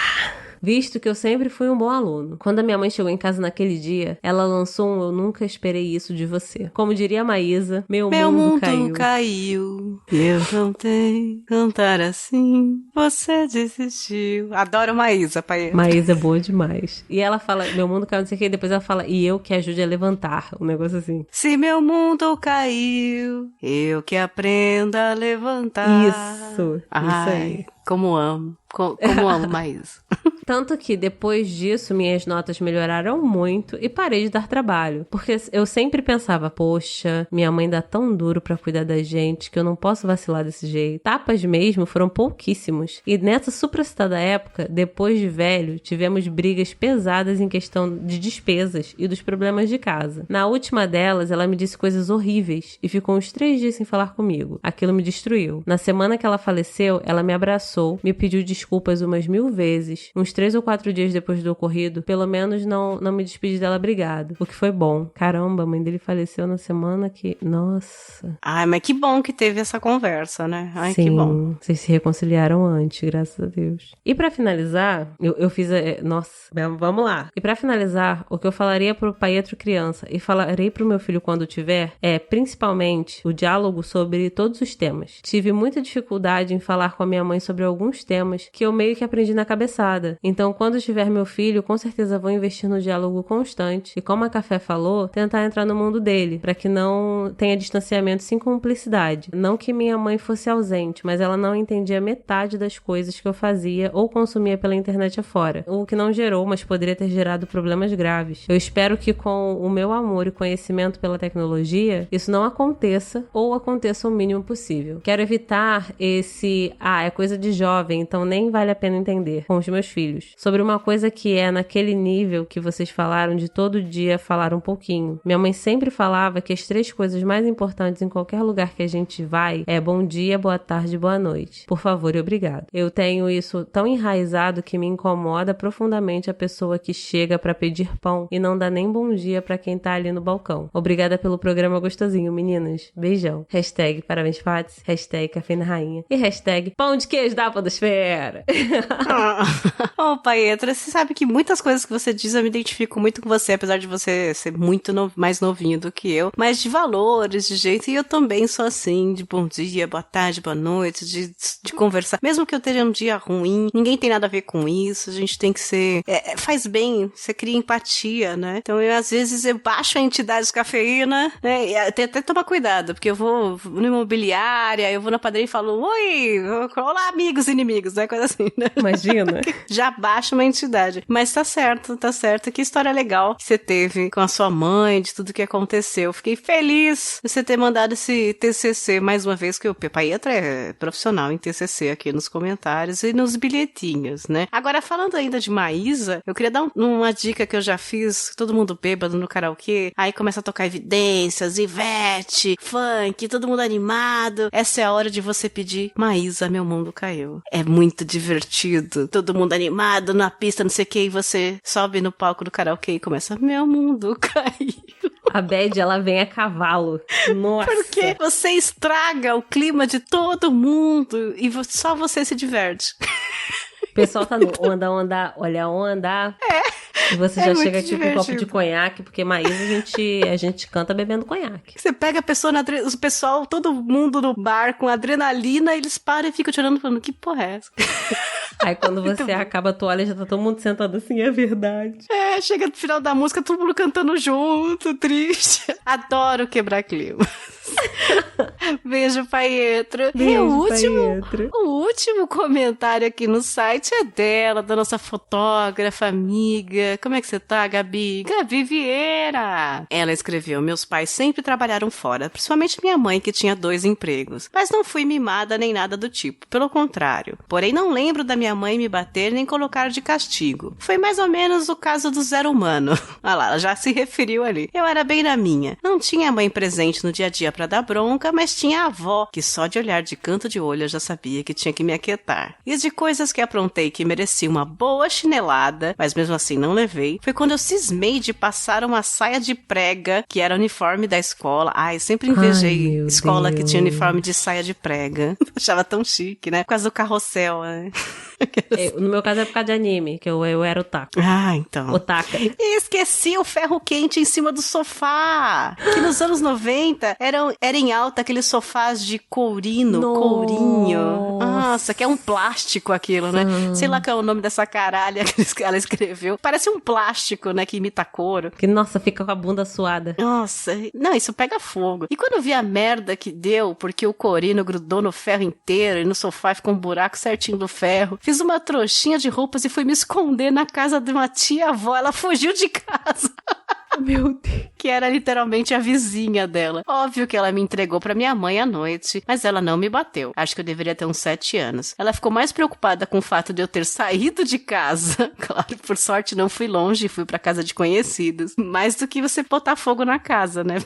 Visto que eu sempre fui um bom aluno. Quando a minha mãe chegou em casa naquele dia, ela lançou um "eu nunca esperei isso de você". Como diria a Maísa, meu mundo caiu. Eu tentei cantar assim, você desistiu. Adoro Maísa, pai. Maísa é boa demais. E ela fala, meu mundo caiu, não sei o que, e depois ela fala, e eu que ajude a levantar. Um negócio assim. Se meu mundo caiu, eu que aprenda a levantar. Isso aí. Como amo. Como amo Maísa. Tanto que depois disso minhas notas melhoraram muito e parei de dar trabalho. Porque eu sempre pensava, poxa, minha mãe dá tão duro pra cuidar da gente que eu não posso vacilar desse jeito. Tapas mesmo foram pouquíssimos. E nessa supracitada época, depois de velho, tivemos brigas pesadas em questão de despesas e dos problemas de casa. Na última delas, ela me disse coisas horríveis e ficou uns 3 dias sem falar comigo. Aquilo me destruiu. Na semana que ela faleceu, ela me abraçou, me pediu desculpas umas 1000 vezes. Uns 3 ou 4 dias depois do ocorrido, pelo menos não me despedi dela obrigado. O que foi bom. Caramba, a mãe dele faleceu na semana que... Nossa. Ai, mas que bom que teve essa conversa, né? Ai, sim, que bom. Vocês se reconciliaram antes, graças a Deus. E pra finalizar, eu fiz... Nossa, vamos lá. E pra finalizar, o que eu falaria pro Pietro criança e falarei pro meu filho quando tiver é, principalmente, o diálogo sobre todos os temas. Tive muita dificuldade em falar com a minha mãe sobre alguns temas que eu meio que aprendi na cabeçada. Então, quando tiver meu filho, com certeza vou investir no diálogo constante e, como a Café falou, tentar entrar no mundo dele, para que não tenha distanciamento sem cumplicidade. Não que minha mãe fosse ausente, mas ela não entendia metade das coisas que eu fazia ou consumia pela internet afora, o que não gerou, mas poderia ter gerado problemas graves. Eu espero que com o meu amor e conhecimento pela tecnologia, isso não aconteça ou aconteça o mínimo possível. Quero evitar esse, é coisa de jovem, então nem vale a pena entender, com os meus filhos. Sobre uma coisa que é naquele nível que vocês falaram de todo dia falar um pouquinho. Minha mãe sempre falava que as 3 coisas mais importantes em qualquer lugar que a gente vai é bom dia, boa tarde, boa noite. Por favor e obrigado. Eu tenho isso tão enraizado que me incomoda profundamente a pessoa que chega pra pedir pão e não dá nem bom dia pra quem tá ali no balcão. Obrigada pelo programa gostosinho, meninas. Beijão. Hashtag parabéns, Paty. Hashtag café na rainha. E hashtag pão de queijo da podosfera. Ô, Paetra, você sabe que muitas coisas que você diz eu me identifico muito com você, apesar de você ser muito mais novinho do que eu, mas de valores, de jeito, e eu também sou assim, de bom dia, boa tarde, boa noite, de conversar. Mesmo que eu tenha um dia ruim, ninguém tem nada a ver com isso, a gente tem que ser... faz bem, você cria empatia, né? Então, às vezes, eu baixo a entidade de cafeína, né? E tem até tomar cuidado, porque eu vou no imobiliária, eu vou na padaria e falo, oi, olá, amigos e inimigos, né? Coisa assim, né? Imagina. Já baixa uma entidade. Mas tá certo. Que história legal que você teve com a sua mãe, de tudo que aconteceu. Fiquei feliz de você ter mandado esse TCC mais uma vez, que o Paetra é profissional em TCC aqui nos comentários e nos bilhetinhos, né? Agora, falando ainda de Maísa, eu queria dar uma dica que eu já fiz, todo mundo bêbado no karaokê, aí começa a tocar Evidências, Ivete, funk, todo mundo animado. Essa é a hora de você pedir Maísa, meu mundo caiu. É muito divertido, todo mundo animado na pista, não sei o que, e você sobe no palco do karaokê e começa, meu mundo caiu. A Bad, ela vem a cavalo. Nossa. Porque você estraga o clima de todo mundo e só você se diverte. O pessoal tá no onda, olha a onda. E você já chega tipo um copo de conhaque, porque Maísa a gente canta bebendo conhaque. Você pega a pessoa, o pessoal, todo mundo no bar com adrenalina, eles param e ficam te olhando falando, que porra é essa? Aí quando você acaba a toalha, já tá todo mundo sentado assim, é verdade. Chega no final da música, todo mundo cantando junto, triste. Adoro quebrar clima. Beijo, Paietro. Beijo, O último comentário aqui no site é dela, da nossa fotógrafa, amiga. Como é que você tá, Gabi? Gabi Vieira. Ela escreveu: meus pais sempre trabalharam fora, principalmente minha mãe, que tinha 2 empregos. Mas não fui mimada nem nada do tipo, pelo contrário. Porém, não lembro da minha mãe me bater nem colocar de castigo. Foi mais ou menos o caso do Zero Humano. Olha lá, ela já se referiu ali. Eu era bem na minha. Não tinha a mãe presente no dia a dia pra dar bronca, mas tinha a avó, que só de olhar de canto de olho eu já sabia que tinha que me aquietar. E de coisas que aprontei que merecia uma boa chinelada, mas mesmo assim não levei, foi quando eu cismei de passar uma saia de prega, que era uniforme da escola. Ai, sempre invejei escola que tinha uniforme de saia de prega. Achava tão chique, né? Por causa do carrossel, né? No meu caso é por causa de anime, que eu era otaku. Ah, então. Otaka. E esqueci o ferro quente em cima do sofá. Que nos anos 90 era em alta aqueles sofás de courinho. Nossa, que é um plástico aquilo, né? Sei lá qual é o nome dessa caralha que ela escreveu. Parece um plástico, né? Que imita couro. Que, nossa, fica com a bunda suada. Nossa, não, isso pega fogo. E quando eu vi a merda que deu, porque o corino grudou no ferro inteiro e no sofá ficou um buraco certinho do ferro, fiz uma trouxinha de roupas e fui me esconder na casa de uma tia-avó. Ela fugiu de casa. Meu Deus. Que era literalmente a vizinha dela. Óbvio que ela me entregou pra minha mãe à noite, mas ela não me bateu. Acho que eu deveria ter uns 7 anos. Ela ficou mais preocupada com o fato de eu ter saído de casa. Claro, por sorte não fui longe, fui pra casa de conhecidos. Mais do que você botar fogo na casa, né?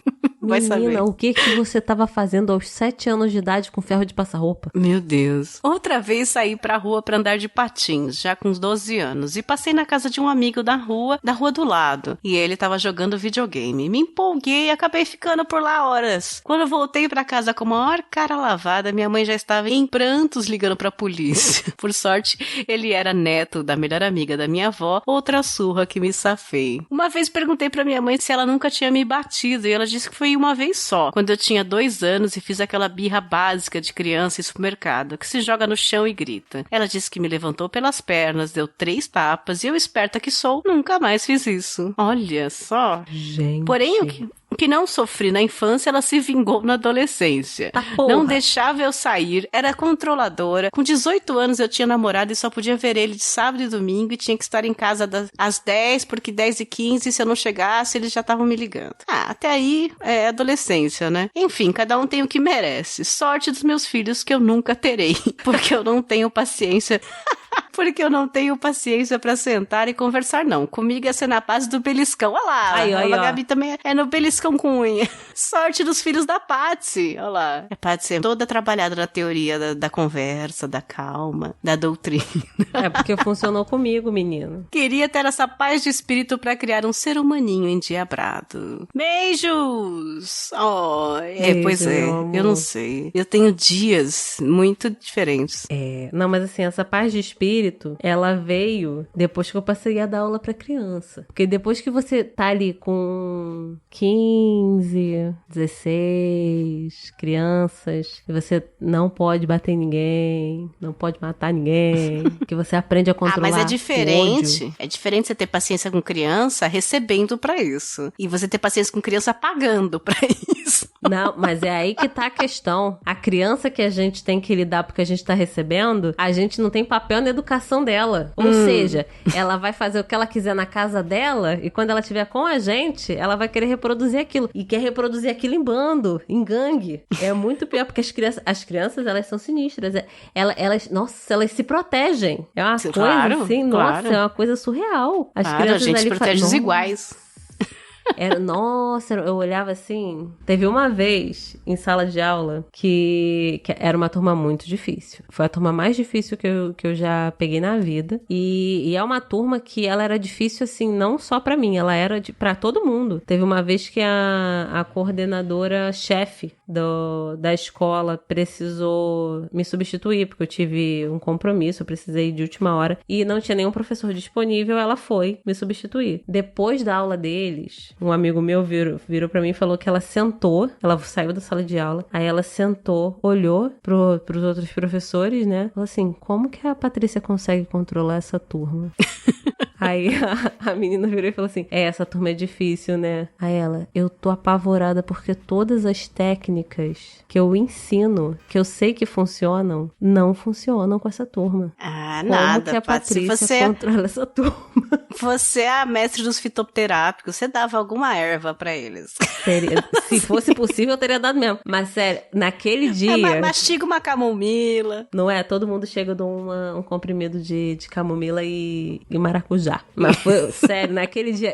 Vai saber. Menina, o que você tava fazendo aos 7 anos de idade com ferro de passar roupa? Meu Deus. Outra vez saí pra rua pra andar de patins, já com uns 12 anos, e passei na casa de um amigo da rua do lado. E ele tava jogando videogame. Me empolguei e acabei ficando por lá horas. Quando eu voltei pra casa com a maior cara lavada, minha mãe já estava em prantos ligando pra polícia. Por sorte, ele era neto da melhor amiga da minha avó, outra surra que me safei. Uma vez perguntei pra minha mãe se ela nunca tinha me batido e ela disse que foi uma vez só, quando eu tinha 2 anos e fiz aquela birra básica de criança em supermercado, que se joga no chão e grita. Ela disse que me levantou pelas pernas, deu 3 tapas e eu, esperta que sou, nunca mais fiz isso. Olha só. Gente. Porém, o que não sofri na infância, ela se vingou na adolescência. Tá, porra. Não deixava eu sair, era controladora. Com 18 anos eu tinha namorado e só podia ver ele de sábado e domingo e tinha que estar em casa às 10, porque 10h15, se eu não chegasse, eles já estavam me ligando. Até aí é adolescência, né? Enfim, cada um tem o que merece. Sorte dos meus filhos que eu nunca terei, porque eu não tenho paciência... Porque eu não tenho paciência pra sentar e conversar, não. Comigo é ser na base do beliscão. Olha lá, a Gabi também é no beliscão com unha. Sorte dos filhos da Patsy. Olha lá. A Patsy é toda trabalhada na teoria da conversa, da calma, da doutrina. É porque funcionou comigo, menino. Queria ter essa paz de espírito pra criar um ser humaninho endiabrado. Beijos! Beijo, Pois é. Eu não sei. Eu tenho dias muito diferentes. Não, mas assim, essa paz de espírito, ela veio depois que eu passei a dar aula pra criança. Porque depois que você tá ali com 15, 16 crianças, e você não pode bater em ninguém, não pode matar ninguém, que você aprende a controlar. Mas é diferente. É diferente você ter paciência com criança recebendo pra isso. E você ter paciência com criança pagando pra isso. Não, mas é aí que tá a questão. A criança que a gente tem que lidar porque a gente tá recebendo, a gente não tem papel na educação dela. Ou seja, ela vai fazer o que ela quiser na casa dela e quando ela estiver com a gente, ela vai querer reproduzir aquilo. E quer reproduzir aquilo em bando, em gangue. É muito pior, porque as crianças, elas são sinistras. Elas se protegem. É uma coisa assim, nossa, é uma coisa surreal. As crianças a gente ali protege os iguais. Nossa, eu olhava assim. Teve uma vez em sala de aula que era uma turma muito difícil. Foi a turma mais difícil que eu já peguei na vida. E é uma turma que ela era difícil, assim, não só pra mim, ela era pra todo mundo. Teve uma vez que a coordenadora chefe da escola precisou me substituir, porque eu tive um compromisso, eu precisei de última hora. E não tinha nenhum professor disponível, ela foi me substituir. Depois da aula deles, um amigo meu virou pra mim e falou que ela sentou, ela saiu da sala de aula, aí ela sentou, olhou pros outros professores, né? Falou assim, como que a Patrícia consegue controlar essa turma? Aí a menina virou e falou assim, essa turma é difícil, né? Aí ela, eu tô apavorada porque todas as técnicas que eu ensino, que eu sei que funcionam, não funcionam com essa turma. Ah, Como nada, que a Paty. Patrícia controla essa turma? Você é a mestre dos fitoterápicos, você dava alguma erva pra eles. Se fosse possível, eu teria dado mesmo. Mas sério, naquele dia... Mastiga uma camomila. Não é? Todo mundo chega de um comprimido de camomila e maracujá. Mas foi, sério, naquele dia,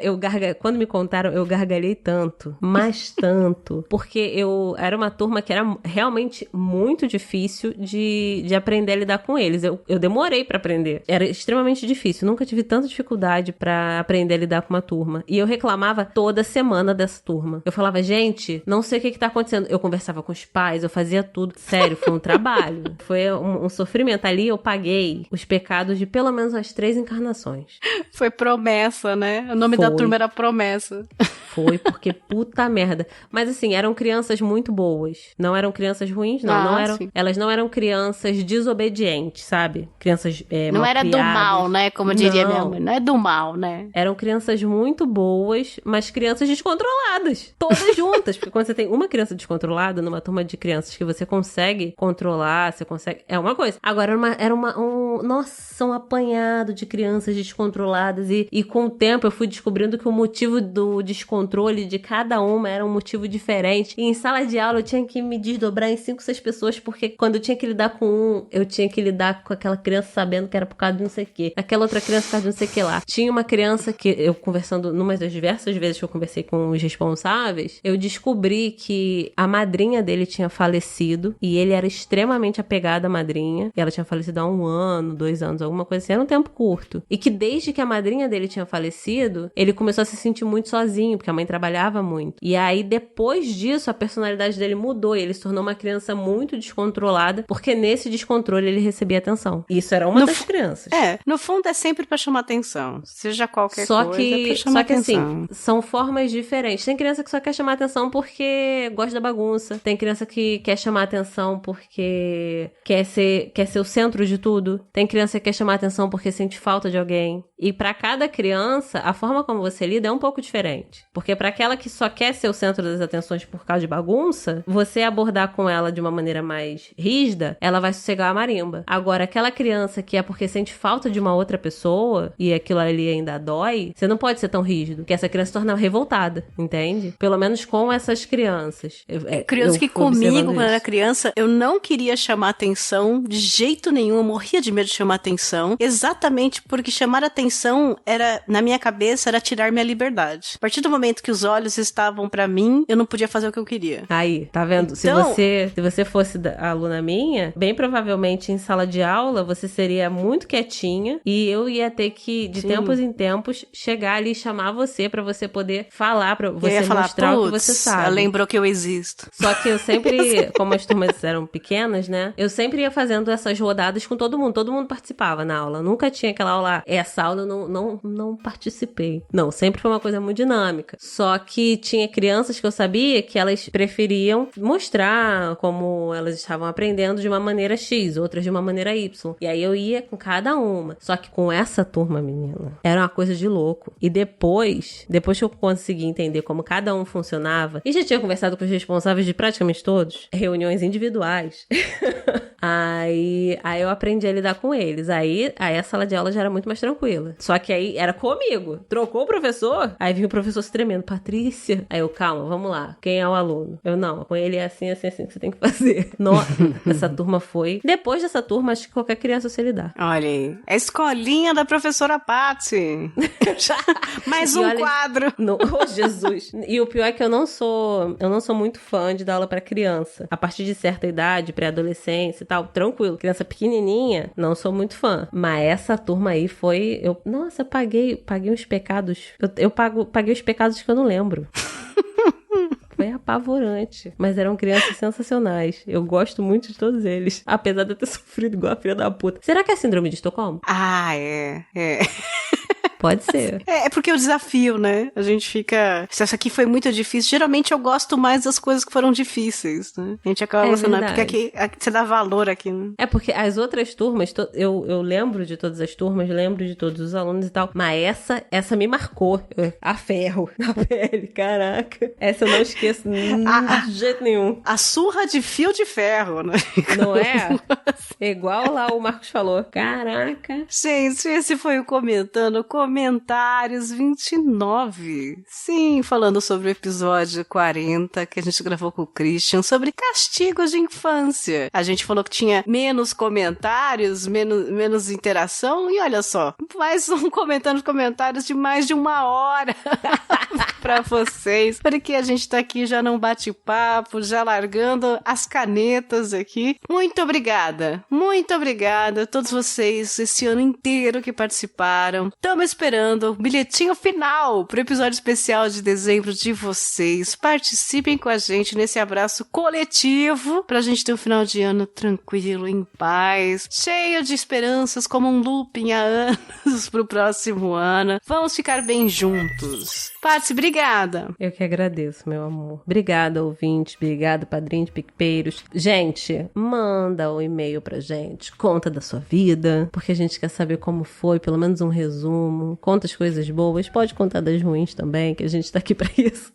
quando me contaram, eu gargalhei tanto, mas tanto, porque era uma turma que era realmente muito difícil de aprender a lidar com eles. Eu demorei pra aprender. Era extremamente difícil. Nunca tive tanta dificuldade pra aprender a lidar com uma turma. E eu reclamava toda semana dessa turma. Eu falava, gente, não sei o que tá acontecendo. Eu conversava com os pais, eu fazia tudo. Sério, foi um trabalho. Foi um sofrimento. Ali eu paguei os pecados de pelo menos as 3 encarnações. Foi promessa, né? O nome da turma era Promessa. Foi, porque puta merda. Mas assim, eram crianças muito boas. Não eram crianças ruins, não. Elas não eram crianças desobedientes, sabe? Crianças não era do mal, né? Como diria minha mãe. Não é do mal, né? Eram crianças muito boas, mas crianças descontroladas. Todas juntas. Porque quando você tem uma criança descontrolada numa turma de crianças que você consegue controlar, você consegue... É uma coisa. Agora, um apanhado de crianças descontroladas. E com o tempo eu fui descobrindo que o motivo do descontrole de cada uma era um motivo diferente. E em sala de aula eu tinha que me desdobrar em 5, 6 pessoas, porque quando eu tinha que lidar com um, eu tinha que lidar com aquela criança sabendo que era por causa de não sei o quê. Aquela outra criança por causa de não sei o que lá. Tinha uma criança que eu conversando, numa das diversas vezes que eu conversei com os responsáveis, eu descobri que a madrinha dele tinha falecido e ele era extremamente apegado à madrinha. E ela tinha falecido há 1 ano, 2 anos, alguma coisa assim. Era um tempo curto. E que desde que a madrinha dele tinha falecido, ele começou a se sentir muito sozinho, porque a mãe trabalhava muito. E aí, depois disso, a personalidade dele mudou e ele se tornou uma criança muito descontrolada, porque nesse descontrole ele recebia atenção. E isso era uma das crianças. No fundo é sempre pra chamar atenção. Seja qualquer coisa, pra chamar atenção. Assim, são formas diferentes. Tem criança que só quer chamar atenção porque gosta da bagunça. Tem criança que quer chamar atenção porque quer ser o centro de tudo. Tem criança que quer chamar atenção porque sente falta de alguém. E pra cada criança, a forma como você lida é um pouco diferente. Porque pra aquela que só quer ser o centro das atenções por causa de bagunça, você abordar com ela de uma maneira mais rígida, ela vai sossegar a marimba. Agora, aquela criança que é porque sente falta de uma outra pessoa, e aquilo ali ainda dói, você não pode ser tão rígido, que essa criança se torna revoltada, entende? Pelo menos com essas crianças. Criança que comigo, quando era criança, eu não queria chamar atenção de jeito nenhum, eu morria de medo de chamar atenção, exatamente porque chamar atenção era, na minha cabeça, era tirar minha liberdade. A partir do momento que os olhos estavam pra mim, eu não podia fazer o que eu queria. Aí, tá vendo? Então, se você fosse aluna minha, bem provavelmente em sala de aula, você seria muito quietinha e eu ia ter que, de tempos em tempos, chegar ali e chamar você pra você poder falar, pra você mostrar o que você sabe. Ela lembrou que eu existo. Só que eu sempre, como as turmas eram pequenas, né? Eu sempre ia fazendo essas rodadas com todo mundo participava na aula. Nunca tinha aquela aula, essa aula eu não participei. Não, sempre foi uma coisa muito dinâmica. Só que tinha crianças que eu sabia que elas preferiam mostrar como elas estavam aprendendo de uma maneira X, outras de uma maneira Y. E aí eu ia com cada uma. Só que com essa turma, menina, era uma coisa de louco. E depois que eu consegui entender como cada um funcionava, e já tinha conversado com os responsáveis de praticamente todos, reuniões individuais, aí eu aprendi a lidar com eles. Aí a sala de aula já era muito mais tranquila. Só que aí era comigo. Trocou o professor, aí vinha o professor se tremendo. Patrícia. Aí eu, calma, vamos lá. Quem é o aluno? Eu, não, com ele é assim, assim, assim que você tem que fazer. Nossa, essa turma foi. Depois dessa turma, acho que qualquer criança se lidar. Olha aí. A escolinha da professora Paty. Mais um quadro. Oh, Jesus. E o pior é que eu não sou muito fã de dar aula pra criança. A partir de certa idade, pré-adolescência e tal, tranquilo. Criança pequenininha, não sou muito fã. Mas essa turma aí foi... Nossa, paguei uns pecados. Eu paguei os pecados que eu não lembro. Foi apavorante. Mas eram crianças sensacionais. Eu gosto muito de todos eles. Apesar de eu ter sofrido igual a filha da puta. Será que é síndrome de Estocolmo? Ah, é. Pode ser. É porque o desafio, né? A gente fica... Se essa aqui foi muito difícil, geralmente eu gosto mais das coisas que foram difíceis, né? A gente acaba gostando, porque aqui você dá valor aqui, né? É porque as outras turmas, eu lembro de todas as turmas, lembro de todos os alunos e tal, mas essa me marcou. A ferro na pele, caraca. Essa eu não esqueço de jeito nenhum. A surra de fio de ferro, né? Não é? Igual lá o Marcos falou. Caraca. Gente, esse foi o Comentando Comentários 29. Sim, falando sobre o episódio 40 que a gente gravou com o Christian, sobre castigos de infância. A gente falou que tinha menos comentários, menos interação, e olha só, mais um Comentando Comentários de mais de 1 hora pra vocês, porque a gente tá aqui já num bate-papo, já largando as canetas aqui. Muito obrigada a todos vocês esse ano inteiro que participaram. Estamos esperando o bilhetinho final pro episódio especial de dezembro de vocês. Participem com a gente nesse abraço coletivo pra gente ter um final de ano tranquilo, em paz, cheio de esperanças, como um looping há anos pro próximo ano. Vamos ficar bem juntos. Paty, obrigada. Eu que agradeço, meu amor. Obrigada, ouvintes. Obrigada, padrinhos, picpeiros. Gente, manda um e-mail pra gente. Conta da sua vida, porque a gente quer saber como foi, pelo menos um resumo. Conta as coisas boas. Pode contar das ruins também, que a gente tá aqui pra isso.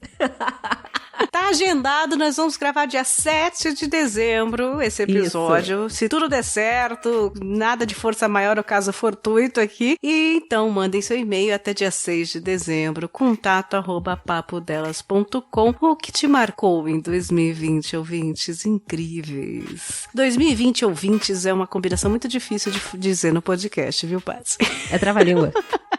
Tá agendado, nós vamos gravar dia 7 de dezembro esse episódio. Isso. Se tudo der certo, nada de força maior ou caso fortuito aqui. E então mandem seu e-mail até dia 6 de dezembro, contato@papodelas.com. O que te marcou em 2020, ouvintes incríveis? 2020 ouvintes é uma combinação muito difícil de dizer no podcast, viu, Paty? É trava-língua.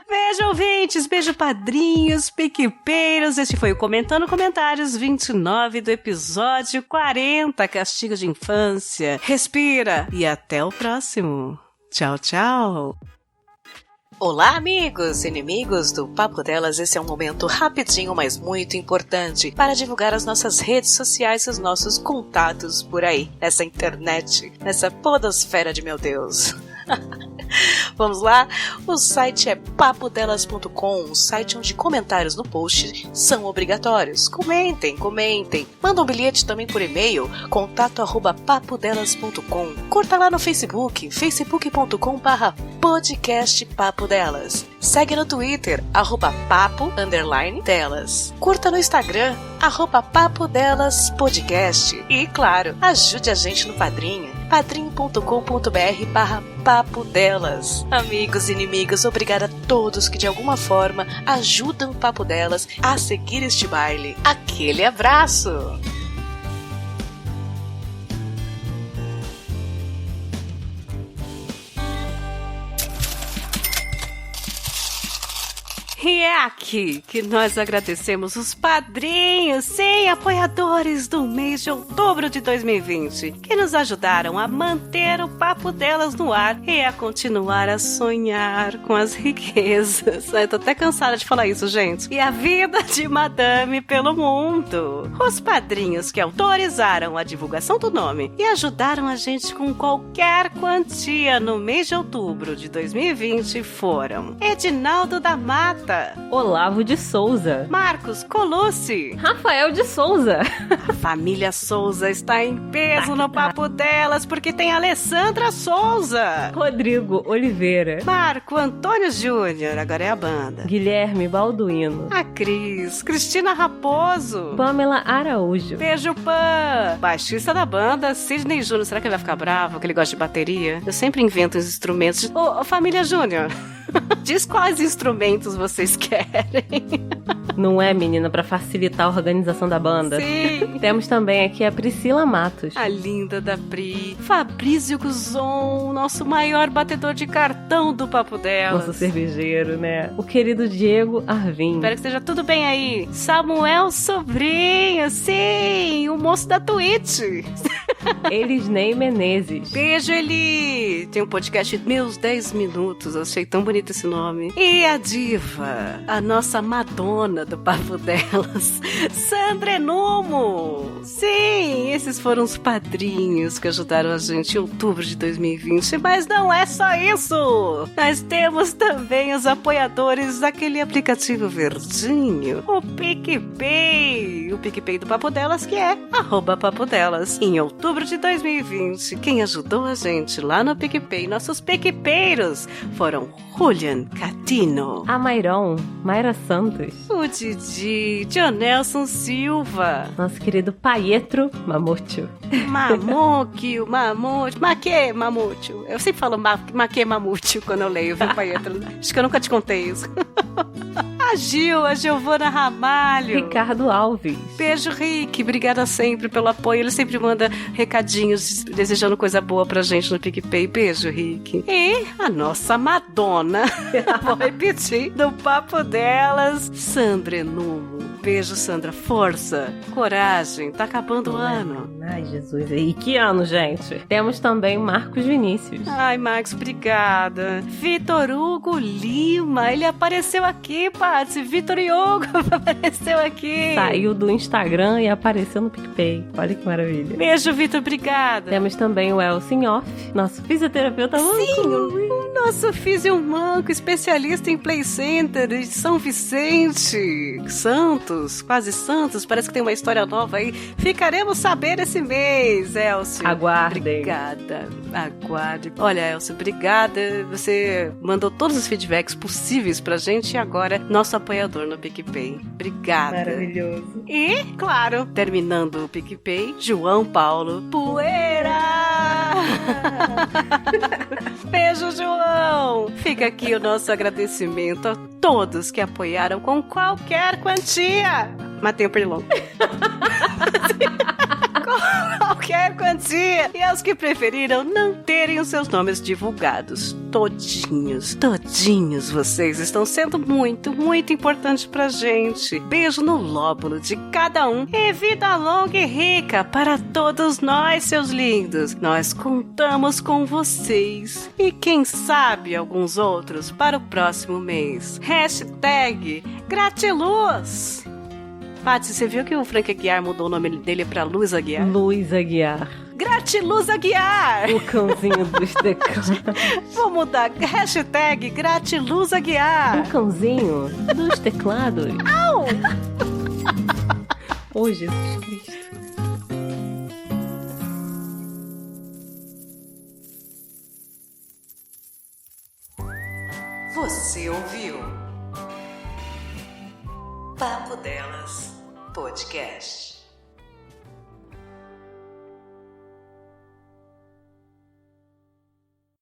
Beijo, ouvintes, beijo, padrinhos, piquipeiros. Este foi o Comentando Comentários 29 do episódio 40, Castigo de Infância. Respira e até o próximo. Tchau, tchau. Olá, amigos e inimigos do Papo Delas. Esse é um momento rapidinho, mas muito importante para divulgar as nossas redes sociais e os nossos contatos por aí, nessa internet, nessa podosfera de meu Deus. Vamos lá? O site é papodelas.com, um site onde comentários no post são obrigatórios. Comentem. Manda um bilhete também por e-mail, contato@papodelas.com. Curta lá no Facebook, facebook.com/podcast Papo Delas. Segue no Twitter, @papo_delas. Curta no Instagram, @papodelas podcast. E, claro, ajude a gente no Padrinho, padrim.com.br/Papo Delas. Amigos e inimigos, obrigada a todos que de alguma forma ajudam o Papo Delas a seguir este baile. Aquele abraço! E é aqui que nós agradecemos os padrinhos, sim, apoiadores do mês de outubro de 2020, que nos ajudaram a manter o Papo Delas no ar e a continuar a sonhar com as riquezas. Eu tô até cansada de falar isso, gente. E a vida de Madame pelo mundo. Os padrinhos que autorizaram a divulgação do nome e ajudaram a gente com qualquer quantia no mês de outubro de 2020 foram Edinaldo da Mata, Olavo de Souza, Marcos Colucci, Rafael de Souza. A família Souza está em peso no Papo Delas porque tem Alessandra Souza, Rodrigo Oliveira, Marco Antônio Júnior, agora é a banda, Guilherme Balduino, a Cris, Cristina Raposo, Pamela Araújo, Beijo Pan, baixista da banda, Sidney Júnior. Será que ele vai ficar bravo que ele gosta de bateria? Eu sempre invento os instrumentos. Ô, família Júnior, diz quais instrumentos vocês querem. Não é, menina, pra facilitar a organização da banda? Sim. Temos também aqui a Priscila Matos, A linda da Pri, Fabrício Guzon, nosso maior batedor de cartão do Papo Delas, nosso cervejeiro, né? O querido Diego Arvim, espero que esteja tudo bem aí. Samuel Sobrinho, sim, o moço da Twitch. Elisnei Menezes. Beijo, Eli! Tem um podcast Meus 10 Minutos, eu achei tão bonito esse nome. E a diva, a nossa Madonna do Papo Delas, Sandra Numo! Sim, esses foram os padrinhos que ajudaram a gente em outubro de 2020, mas não é só isso! Nós temos também os apoiadores daquele aplicativo verdinho, o PicPay! O PicPay do Papo Delas, que é @papodelas. Em outubro de 2020, quem ajudou a gente lá no PicPay, nossos PicPeiros, foram Julian Catino, A Mayra Santos, o Didi, Dionelson Silva, nosso querido Paietro Mamúcio, Mamúcio, Maque Mamúcio. Eu sempre falo Maque Mamúcio quando eu leio, viu, Paietro? Acho que eu nunca te contei isso. A Giovana Ramalho, Ricardo Alves. Beijo, Rick. Obrigada sempre pelo apoio. Ele sempre manda recadinhos desejando coisa boa pra gente no PicPay. Beijo, Rick. E a nossa Madonna, vou repetir, do Papo Delas, Sandra Numo. Beijo, Sandra. Força, coragem. Tá acabando o ano. Ai, Jesus. E que ano, gente? Temos também Marcos Vinícius. Ai, Marcos, obrigada. Vitor Hugo Lima. Ele apareceu aqui, Paty. Vitor Hugo apareceu aqui. Saiu do Instagram e apareceu no PicPay. Olha que maravilha. Beijo, Vitor. Obrigada. Temos também o Elsin Off, nosso fisioterapeuta manco. Sim, o nosso fisio manco, especialista em Play Center de São Vicente. Santos, quase Santos. Parece que tem uma história nova aí. Ficaremos saber esse mês, Elcio. Aguardem. Obrigada. Aguarde. Olha, Elcio, obrigada. Você mandou todos os feedbacks possíveis pra gente e agora nosso apoiador no PicPay. Obrigada. Maravilhoso. E, claro, terminando o PicPay, João Paulo Poeira! Beijo, João! Fica aqui o nosso agradecimento a todos que apoiaram com qualquer quantia. Matei o pernilongo. Qualquer quantia. E aos que preferiram não terem os seus nomes divulgados. Todinhos vocês estão sendo muito, muito importantes pra gente. Beijo no lóbulo de cada um e vida longa e rica para todos nós, seus lindos. Nós contamos com vocês e quem sabe alguns outros para o próximo mês. Hashtag Gratiluz. Paty, você viu que o Frank Aguiar mudou o nome dele pra Luz Aguiar? Luz Aguiar. Gratiluz Aguiar! O cãozinho dos teclados. Vou mudar. Hashtag Gratiluz Aguiar. O cãozinho dos teclados. Au! Oh, Jesus Cristo. Você ouviu Papo Delas Podcast.